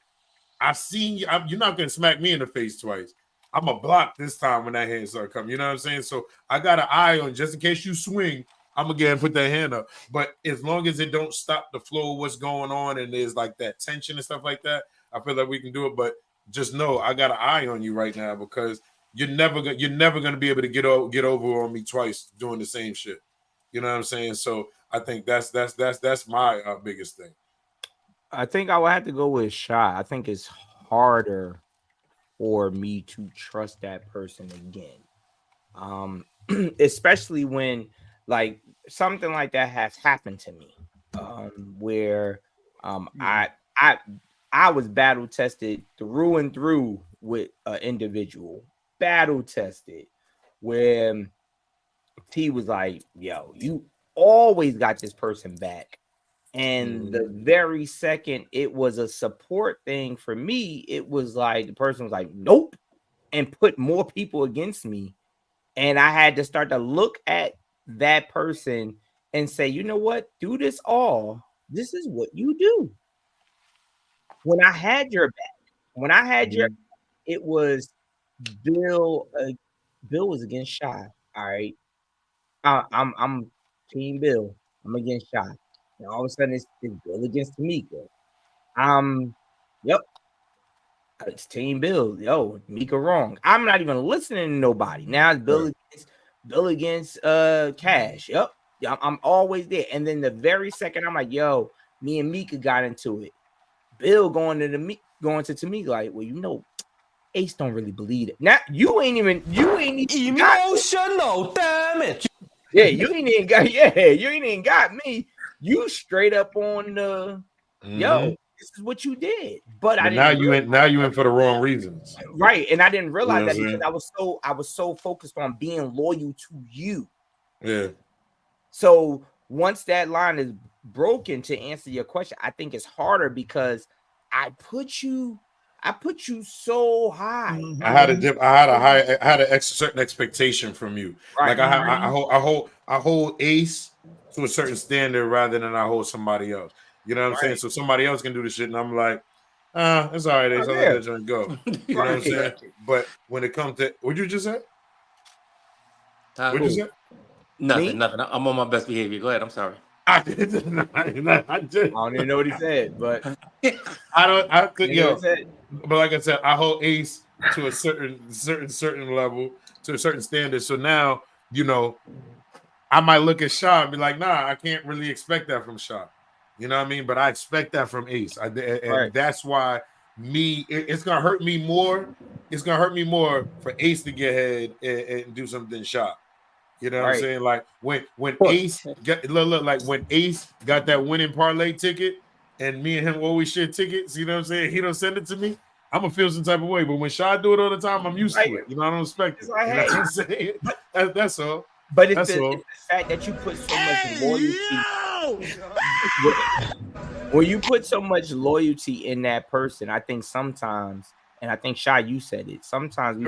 I've seen you. You're not gonna smack me in the face twice. I'm a block this time when that hand start coming. You know what I'm saying? So I got an eye on just in case you swing. I'm gonna get and put that hand up. But as long as it don't stop the flow of what's going on and there's like that tension and stuff like that, I feel like we can do it. But just know I got an eye on you right now because you're never gonna be able to get over on me twice doing the same shit. You know what I'm saying? So I think that's my biggest thing. I think I would have to go with Shy. I think it's harder for me to trust that person again. Especially when like something like that has happened to me. Where I was battle tested through and through with an individual, battle tested, where T was like, yo, you always got this person back. And the very second it was a support thing for me, it was like the person was like, nope, and put more people against me. And I had to start to look at that person and say, you know what? Through this all, this is what you do. When I had your back, it was Bill. Bill was against Shy. All right. I'm Team Bill. I'm against Shy. And all of a sudden it's Bill against Tamika. Yep. It's Team Bill. Yo, Mika wrong. I'm not even listening to nobody. Now it's Bill against Cash. Yep. I'm always there. And then the very second I'm like, yo, me and Mika got into it. Bill going to Tamika like, well, you know, Ace don't really believe it. Now you ain't even emotional damage. Yeah, you ain't even got me. You straight up on the yo, this is what you did. But I didn't now you in for the wrong reasons. Right. And I didn't realize that because I was so focused on being loyal to you. Yeah. So once that line is broken, to answer your question, I think it's harder because I put you so high. I had a certain expectation from you. Right. Like I hold Ace to a certain standard rather than I hold somebody else. You know what I'm saying? So somebody else can do the shit, and I'm like, it's all right, Ace. I'll let that joint go. You know what I'm saying? But when it comes to what you just said, Nothing. I'm on my best behavior. Go ahead. I'm sorry. I don't even know what he said, but But like I said, I hold Ace to a certain level, to a certain standard. So now, you know, I might look at Shaw and be like, nah, I can't really expect that from Shaw. You know what I mean? But I expect that from Ace. And that's why it's gonna hurt me more. It's gonna hurt me more for Ace to get ahead and do something Shaw. You know what I'm saying? Like when Ace when Ace got that winning parlay ticket and me and him always share tickets, you know what I'm saying? He don't send it to me, I'm gonna feel some type of way. But when Shaw do it all the time, I'm used to it. You know, I don't expect it. Like, you know what I'm saying? That's all. But it's the fact that you put so much loyalty. When you put so much loyalty in that person, I think sometimes, and I think Shy, you said it. Sometimes we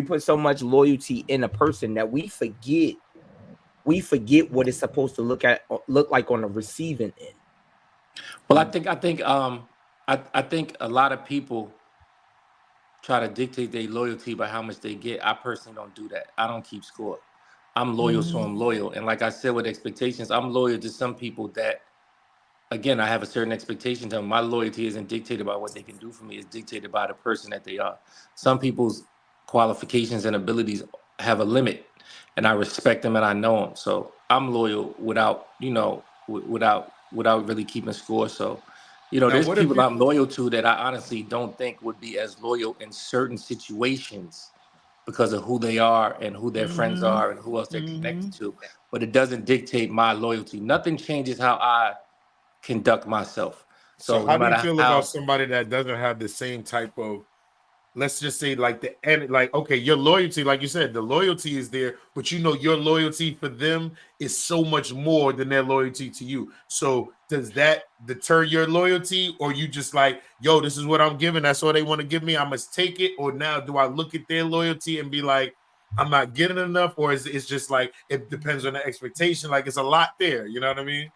put so much loyalty in a person that we forget what it's supposed to look like on the receiving end. Well, I think a lot of people try to dictate their loyalty by how much they get. I personally don't do that. I don't keep score. I'm loyal, so I'm loyal. And like I said, with expectations, I'm loyal to some people that, again, I have a certain expectation to them. My loyalty isn't dictated by what they can do for me. It's dictated by the person that they are. Some people's qualifications and abilities have a limit, and I respect them and I know them. So I'm loyal without really keeping score. So, you know, there's people I'm loyal to that I honestly don't think would be as loyal in certain situations because of who they are and who their friends are and who else they're connected to. But it doesn't dictate my loyalty. Nothing changes how I conduct myself. So how do you feel about somebody that doesn't have the same type of, let's just say, like the end, like, okay, your loyalty, like you said, the loyalty is there, but you know your loyalty for them is so much more than their loyalty to you. So does that deter your loyalty, or you just like, yo, this is what I'm giving, that's all they want to give me, I must take it? Or now do I look at their loyalty and be like, I'm not getting enough? Or is it's just like, it depends on the expectation? Like, it's a lot there, you know what I mean?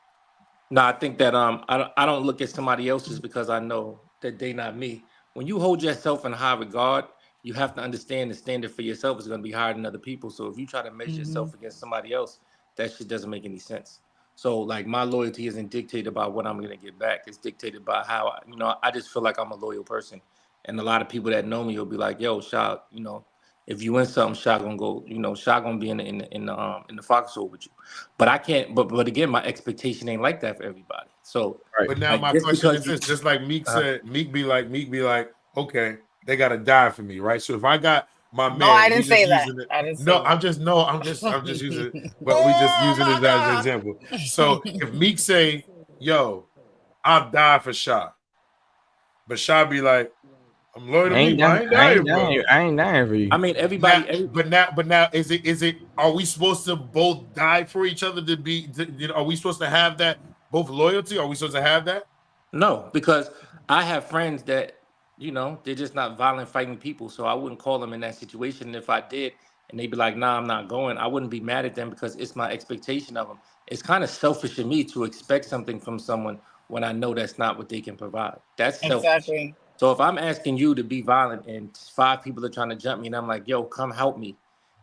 No, I think that I don't look at somebody else's because I know that they not me. When you hold yourself in high regard, you have to understand the standard for yourself is going to be higher than other people. So if you try to measure yourself against somebody else, that shit doesn't make any sense. So like my loyalty isn't dictated by what I'm going to get back. It's dictated by how, I just feel like I'm a loyal person. And a lot of people that know me will be like, yo, Shah, If you in something, Shot gonna go. Shot gonna be in the foxhole with you. But I can't. But again, my expectation ain't like that for everybody. So, but now my question is this: just like Meek said, Meek be like, okay, they gotta die for me, right? So if I got my man, I didn't say that. I'm just using it, but we just using it as an example. So if Meek say, "Yo, I'll die for Shot," but Shot be like, "I'm loyal to Meek. I ain't dying for you." I mean, everybody. But now, is it? Are we supposed to both die for each other to be? Are we supposed to have that both loyalty? Are we supposed to have that? No, because I have friends that. They're just not violent fighting people. So I wouldn't call them in that situation. And if I did, and they'd be like, nah, I'm not going, I wouldn't be mad at them because it's my expectation of them. It's kind of selfish of me to expect something from someone when I know that's not what they can provide. That's selfish. Exactly. So if I'm asking you to be violent and 5 people are trying to jump me and I'm like, yo, come help me,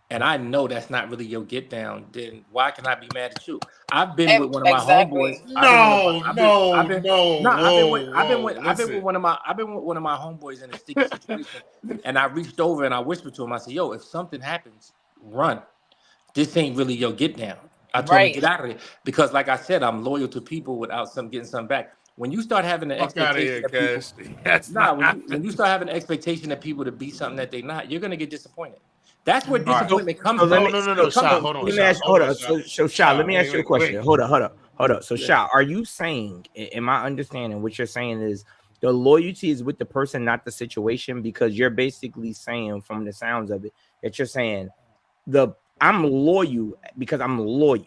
and I know that's not really your get down, then why can I be mad at you? I've been with one of my homeboys. I've been with one of my homeboys in a sticky situation, and I reached over and I whispered to him. I said, "Yo, if something happens, run. This ain't really your get down." I told him, get out of it, because, like I said, I'm loyal to people without getting something back. When you start having an expectation of people, when you start having an expectation of people to be something that they're not, you're gonna get disappointed. That's where disappointment comes from. No, Shot, hold on. So, Shot, let me ask you a question. Hold up. So, Shot, are you saying, in my understanding, what you're saying is the loyalty is with the person, not the situation? Because you're basically saying, from the sounds of it, that you're saying I'm loyal because I'm loyal.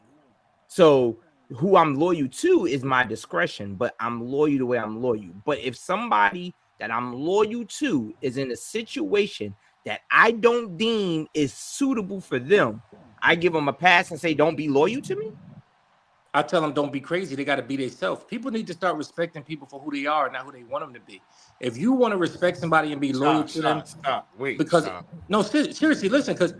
So who I'm loyal to is my discretion, but I'm loyal the way I'm loyal. But if somebody that I'm loyal to is in a situation that I don't deem is suitable for them, I give them a pass and say, don't be loyal to me? I tell them, don't be crazy. They got to be themselves. People need to start respecting people for who they are, not who they want them to be. If you want to respect somebody and be loyal to them, seriously, listen, because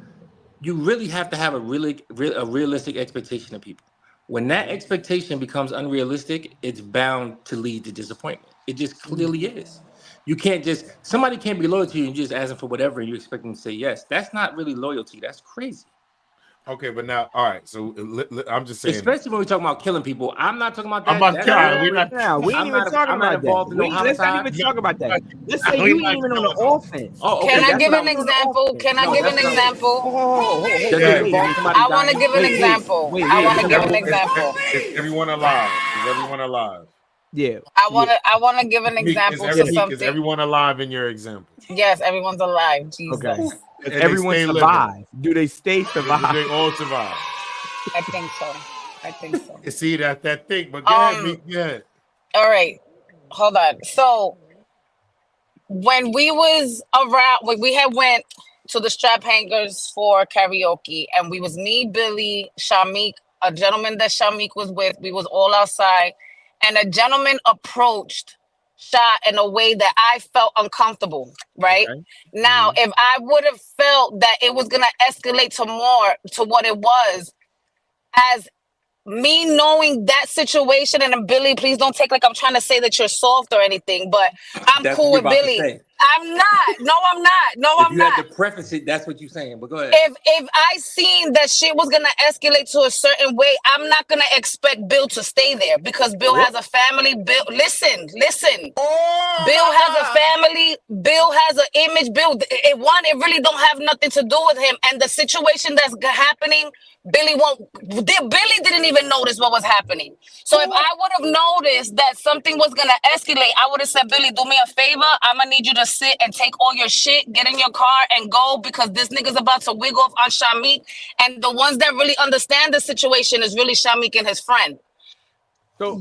you really have to have a realistic expectation of people. When that expectation becomes unrealistic, it's bound to lead to disappointment. It just clearly is. You can't somebody can't be loyal to you and you just ask them for whatever and you expect them to say yes. That's not really loyalty. That's crazy. Okay, but now, all right. So I'm just saying, especially when we're talking about killing people. I'm not talking about that. We ain't even talking about that. Let's not even talk about that. Let's say you ain't even on the offense. Can I give an example? I want to give an example. Is everyone alive? Yeah. I want to give an example to something. Is everyone alive in your example? Yes, everyone's alive. Jesus. Okay. Everyone survive. Do they stay survive? Do they all survive? I think so. You see that thing, but go ahead, yeah. All right, hold on. So when we was around, when we had went to the Strap Hangers for karaoke, and we was me, Billy, Shamik, a gentleman that Shamik was with. We was all outside, and a gentleman approached Shot in a way that I felt uncomfortable, right? Okay. Now, if I would have felt that it was going to escalate to more to what it was, as me knowing that situation, and Billy, please don't take like I'm trying to say that you're soft or anything, but I'm cool with Billy. I'm not. No, I'm not. No, I'm not. You had to preface it. That's what you're saying. But go ahead. If I seen that shit was gonna escalate to a certain way, I'm not gonna expect Bill to stay there because Bill has a family. Bill, listen. Oh, Bill has a family. Bill has an image. Bill, it really don't have nothing to do with him. And the situation that's happening, Billy didn't even notice what was happening. So if I would have noticed that something was gonna escalate, I would have said, Billy, do me a favor. I'm gonna need you to sit and take all your shit, get in your car and go, because this nigga's about to wig off on Shamik. And the ones that really understand the situation is really Shamik and his friend. So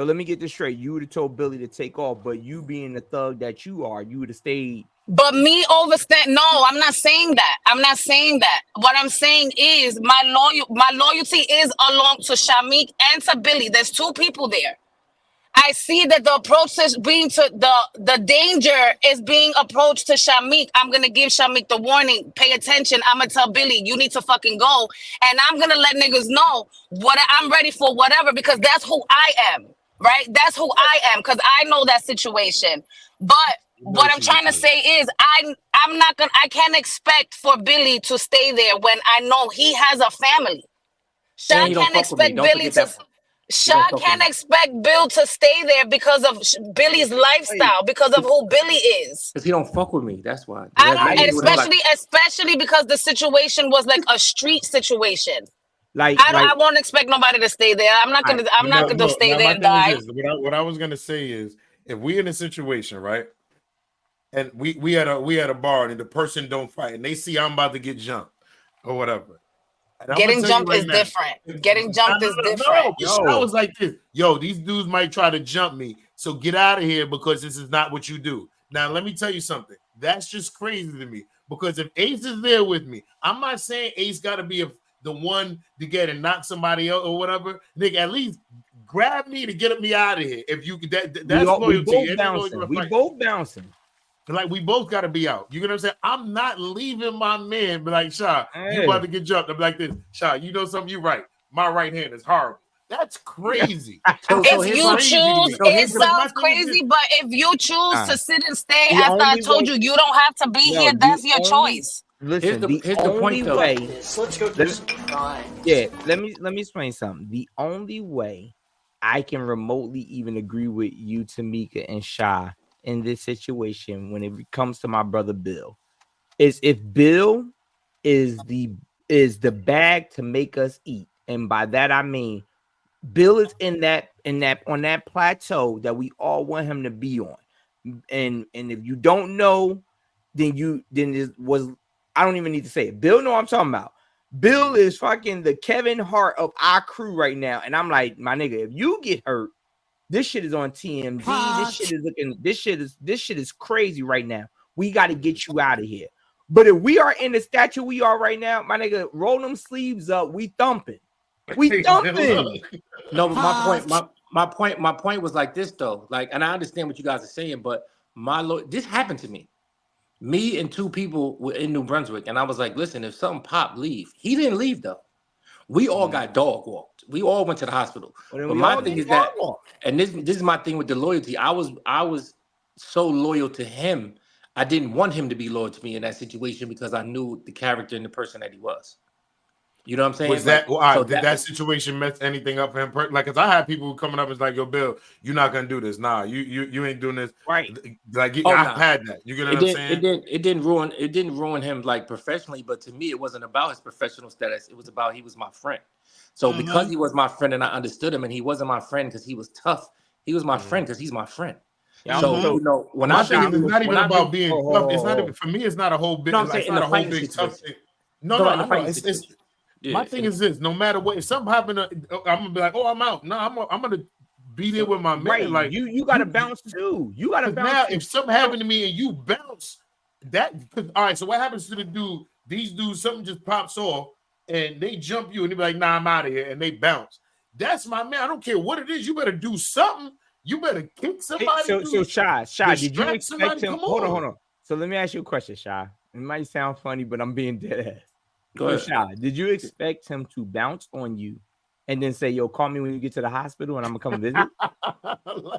let me get this straight. You would have told Billy to take off, but you being the thug that you are, you would have stayed. But me overstand? No, I'm not saying that. What I'm saying is my loyalty is along to Shamik and to Billy. There's 2 people there. I see that the approach is being to the danger is being approached to Shamik. I'm gonna give Shamik the warning. Pay attention. I'm gonna tell Billy, you need to fucking go, and I'm gonna let niggas know what I'm ready for, whatever, because that's who I am, right? That's who I am, because I know that situation. But what I'm trying to say is, I can't expect for Billy to stay there when I know he has a family. Sha can't expect Billy to. Sha can't expect Bill to stay there because of Billy's lifestyle, because of who Billy is. Because he don't fuck with me. That's why. Especially because the situation was like a street situation. I won't expect nobody to stay there. I'm not gonna stay there and die. What I was gonna say is, if we in a situation, right, and we had a bar and the person don't fight and they see I'm about to get jumped or whatever. Getting jumped is different. Getting jumped is different. I was like this. Yo, these dudes might try to jump me. So get out of here because this is not what you do. Now, let me tell you something. That's just crazy to me. Because if Ace is there with me, I'm not saying Ace got to be the one to get and knock somebody out or whatever. Nigga, at least grab me to get me out of here. If you that's loyalty. We both bouncing. Like, we both got to be out. You know what I'm saying? I'm not leaving my man. But like, Sha, you about to get jumped. I'm like this. Sha, you know something? You right. My right hand is horrible. That's crazy. It sounds crazy, but if you choose to sit and stay after I told you don't have to be here, that's your choice. Listen, here's the point, way. Let me explain something. The only way I can remotely even agree with you, Tamika and Sha, in this situation when it comes to my brother Bill, is if Bill is the bag to make us eat, and by that I mean Bill is on that plateau that we all want him to be on, and if you don't know, then I don't even need to say it. Bill know what I'm talking about. Bill is fucking the Kevin Hart of our crew right now, and I'm like, my nigga, if you get hurt, this shit is on TMZ. This shit is crazy right now. We got to get you out of here. But if we are in the stature we are right now, my nigga, roll them sleeves up. We thumping. No, but my point was like this though. Like, and I understand what you guys are saying, but this happened to me. Me and two people were in New Brunswick, and I was like, listen, if something pop, leave. He didn't leave though. We all got dog walked. We all went to the hospital. But my thing is that, and this is my thing with the loyalty. I was so loyal to him. I didn't want him to be loyal to me in that situation because I knew the character and the person that he was. You know what I'm saying? Was that did that situation mess anything up for him? Like, cause I had people coming up and like, "Yo, Bill, you're not gonna do this. Nah, you ain't doing this." Right? Like, I've had that. You get what I'm saying? It didn't ruin him like professionally, but to me, it wasn't about his professional status. It was about he was my friend. So because he was my friend and I understood him, and he wasn't my friend because he was tough. He was my friend because he's my friend. Yeah, so you know, when I think it's not even about being tough. It's not even for me. It's not a whole big. No, I'm saying in the fighting tough thing. No. It's my thing is this: no matter what, if something happened, I'm gonna be like, "Oh, I'm out." No, I'm gonna be there with my man. Right. Like you gotta bounce too. You gotta bounce. Now, if something happened to me and you bounce, all right. So what happens to the dude? These dudes, something just pops off and they jump you and they be like, "Nah, I'm out of here," and they bounce. That's my man. I don't care what it is. You better do something. You better kick somebody. So Shy, did you expect him? Hold on. So let me ask you a question, Shy. It might sound funny, but I'm being dead ass. Go ahead. Shy, did you expect him to bounce on you and then say, "Yo, call me when you get to the hospital and I'm gonna come visit"?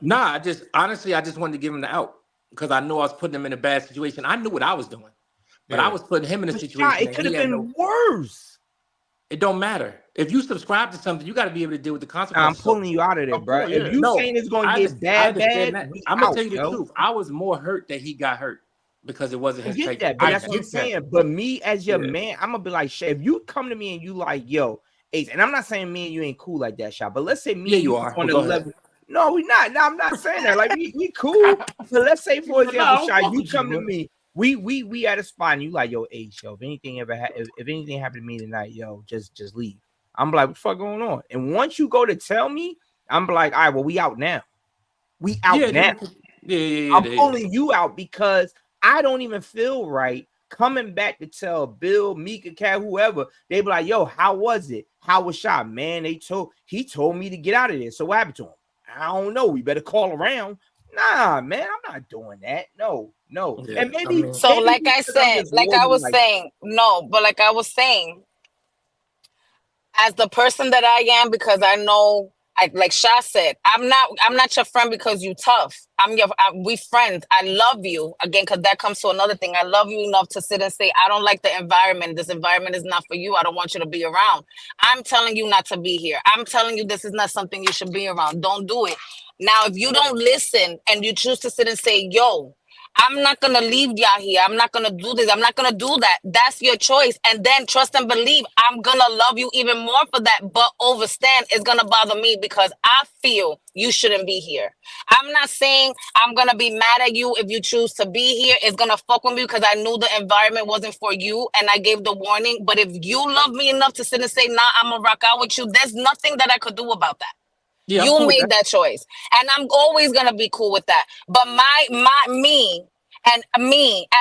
Nah, I just wanted to give him the out because I knew I was putting him in a bad situation. I knew what I was doing, but I was putting him in a situation. Shy, it could have been worse. It don't matter. If you subscribe to something, you got to be able to deal with the consequences. I'm pulling you out of there, bro. If you saying it's going to get bad, I'm going to tell you the truth. I was more hurt that he got hurt because it wasn't his take. But that's what I'm saying. But me as your man, I'm going to be like, Shay, if you come to me and you like, yo, Ace, and I'm not saying me and you ain't cool like that, Shay, but let's say me and you are on the level. No, we not. No, I'm not saying that. Like, we cool. So let's say, for example, Shay, you come to me. We at a spot and you like, yo, Ace, yo, if anything happened to me tonight, yo, just leave. I'm like, what the fuck going on? And once you go to tell me, I'm like, all right, well, we out now. We out now. I'm pulling you out because I don't even feel right coming back to tell Bill, Mika, Cat, whoever. They be like, yo, how was it? How was shot? Man, he told me to get out of there. So what happened to him? I don't know. We better call around. Nah, man, I'm not doing that. No. Yeah, and maybe like I was saying, as the person that I am, because I know like Sha said, I'm not your friend because you tough. We friends. I love you again, because that comes to another thing. I love you enough to sit and say, I don't like the environment. This environment is not for you. I don't want you to be around. I'm telling you not to be here. I'm telling you this is not something you should be around. Don't do it. Now, if you don't listen and you choose to sit and say, yo, I'm not going to leave y'all here. I'm not going to do this. I'm not going to do that. That's your choice. And then trust and believe, I'm going to love you even more for that. But overstand, it's going to bother me because I feel you shouldn't be here. I'm not saying I'm going to be mad at you if you choose to be here. It's going to fuck with me because I knew the environment wasn't for you and I gave the warning. But if you love me enough to sit and say, nah, I'm going to rock out with you, there's nothing that I could do about that. Yeah, you made that choice, and I'm always gonna be cool with that. But me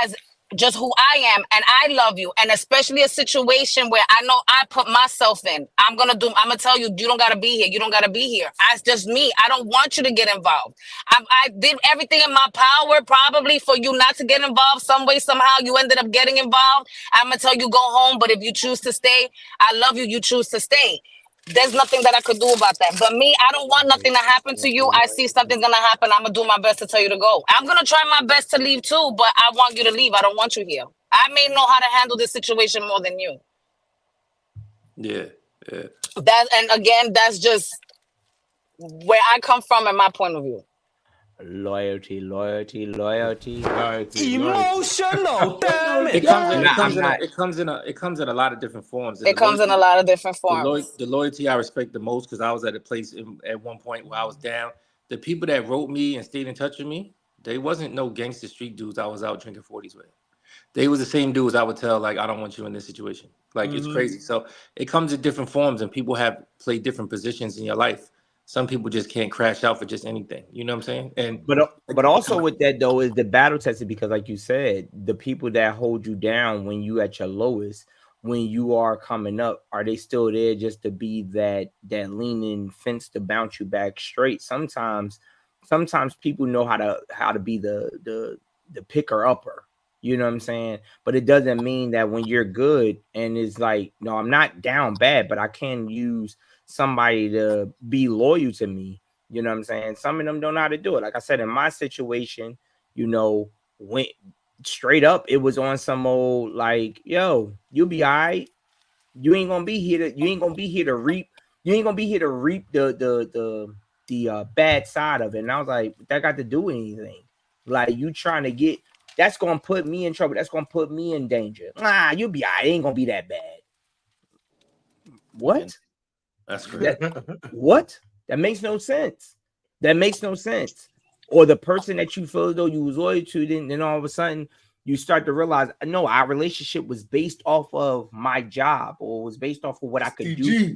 as just who I am, and I love you, and especially a situation where I know I put myself in. I'm gonna tell you, you don't gotta be here. You don't gotta be here. It's just me. I don't want you to get involved. I did everything in my power, probably for you not to get involved. Some way, somehow, you ended up getting involved. I'm gonna tell you go home. But if you choose to stay, I love you. You choose to stay. There's nothing that I could do about that. But me, I don't want nothing to happen to you. I see something's going to happen. I'm going to do my best to tell you to go. I'm going to try my best to leave too, but I want you to leave. I don't want you here. I may know how to handle this situation more than you. Yeah. That's just where I come from and my point of view. Loyalty. Emotional. Damn it. It comes in a lot of different forms. It comes in a lot of different forms. The loyalty I respect the most, because I was at a place at one point where I was down. The people that wrote me and stayed in touch with me, they wasn't no gangster street dudes I was out drinking 40s with. They was the same dudes I would tell, like, I don't want you in this situation. Like, It's crazy. So it comes in different forms, and people have played different positions in your life. Some people just can't crash out for just anything. You know what I'm saying? But also with that though is the battle tested, because like you said, the people that hold you down when you at your lowest, when you are coming up, are they still there just to be that leaning fence to bounce you back straight? Sometimes people know how to be the picker upper. You know what I'm saying? But it doesn't mean that when you're good and it's like, no, I'm not down bad, but I can use somebody to be loyal to me. You know what I'm saying? Some of them don't know how to do it. Like I said, in my situation, went straight up. It was on some old like, yo, you'll be all right. You ain't gonna be here to reap the bad side of it. And I was like, that got to do with anything. Like, you trying to get, that's gonna put me in trouble. That's gonna put me in danger. You'll be all right. It ain't gonna be that bad. What? That's great. What? That makes no sense. Or the person that you feel though you was loyal to, then all of a sudden you start to realize, no, our relationship was based off of my job, or was based off of what I could do.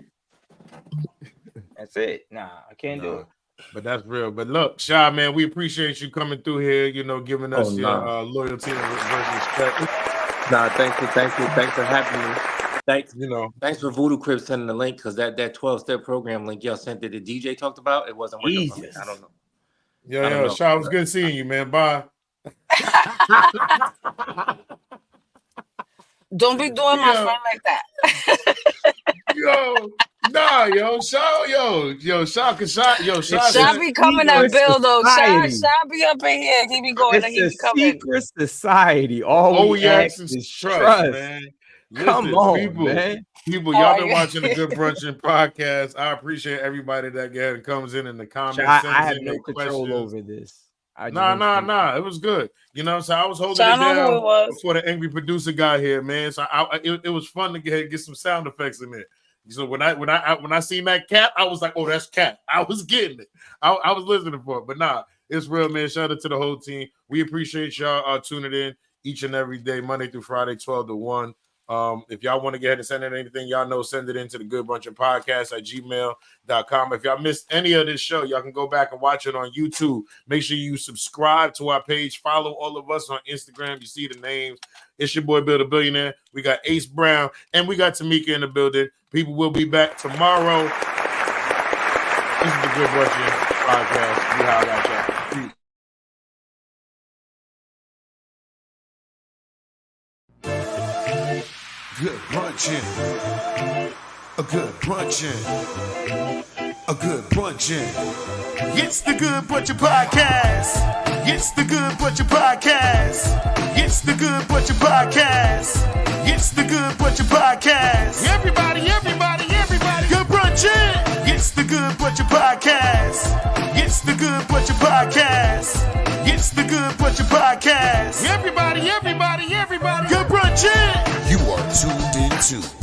That's it. Nah, I can't do it. But that's real. But look, Sha, man, we appreciate you coming through here, giving us your loyalty and respect. Nah, thank you. Thanks for having me. Thanks for Voodoo Crib sending the link, because that 12-step program link y'all sent that the DJ talked about, it wasn't working for me. I don't know. Yo, Sha, it was good seeing you, man. Bye. Don't be doing my friend like that. Sha be coming at Bill though. Sha be up in here. He be going and he be coming. Secret society. All we ask is trust, man. Come on, man. People, y'all been watching the Good Brunchin Podcast. I appreciate everybody that comes in the comments. I have no control over this. Nah. It was good. So I was holding it down before the angry producer got here, man. So it was fun to get some sound effects in there. So when I seen that cat, I was like, oh, that's cat. I was getting it. I was listening for it. But nah, it's real, man. Shout out to the whole team. We appreciate y'all tuning in each and every day, Monday through Friday, 12 to 1. If y'all want to go ahead and send in anything, y'all know, send it into the Good Brunchin Podcast at gmail.com. If y'all missed any of this show, y'all can go back and watch it on YouTube. Make sure you subscribe to our page. Follow all of us on Instagram. You see the names. It's your boy, Bill the Billionaire. We got Ace Brown, and we got Tamika in the building. People will be back tomorrow. This is the Good Brunchin Podcast. We holla at y'all. Peace. Good brunchin', a good brunchin'. a good brunchin'. It's the Good Brunchin Podcast. It's the Good Brunchin Podcast. It's the Good Brunchin Podcast. It's the Good Brunchin Podcast. Everybody, Good Brunchin'. It's the Good Brunchin Podcast. It's the Good Brunchin Podcast. It's the Good Brunchin Podcast. Everybody, Good Brunchin'. You are tuned into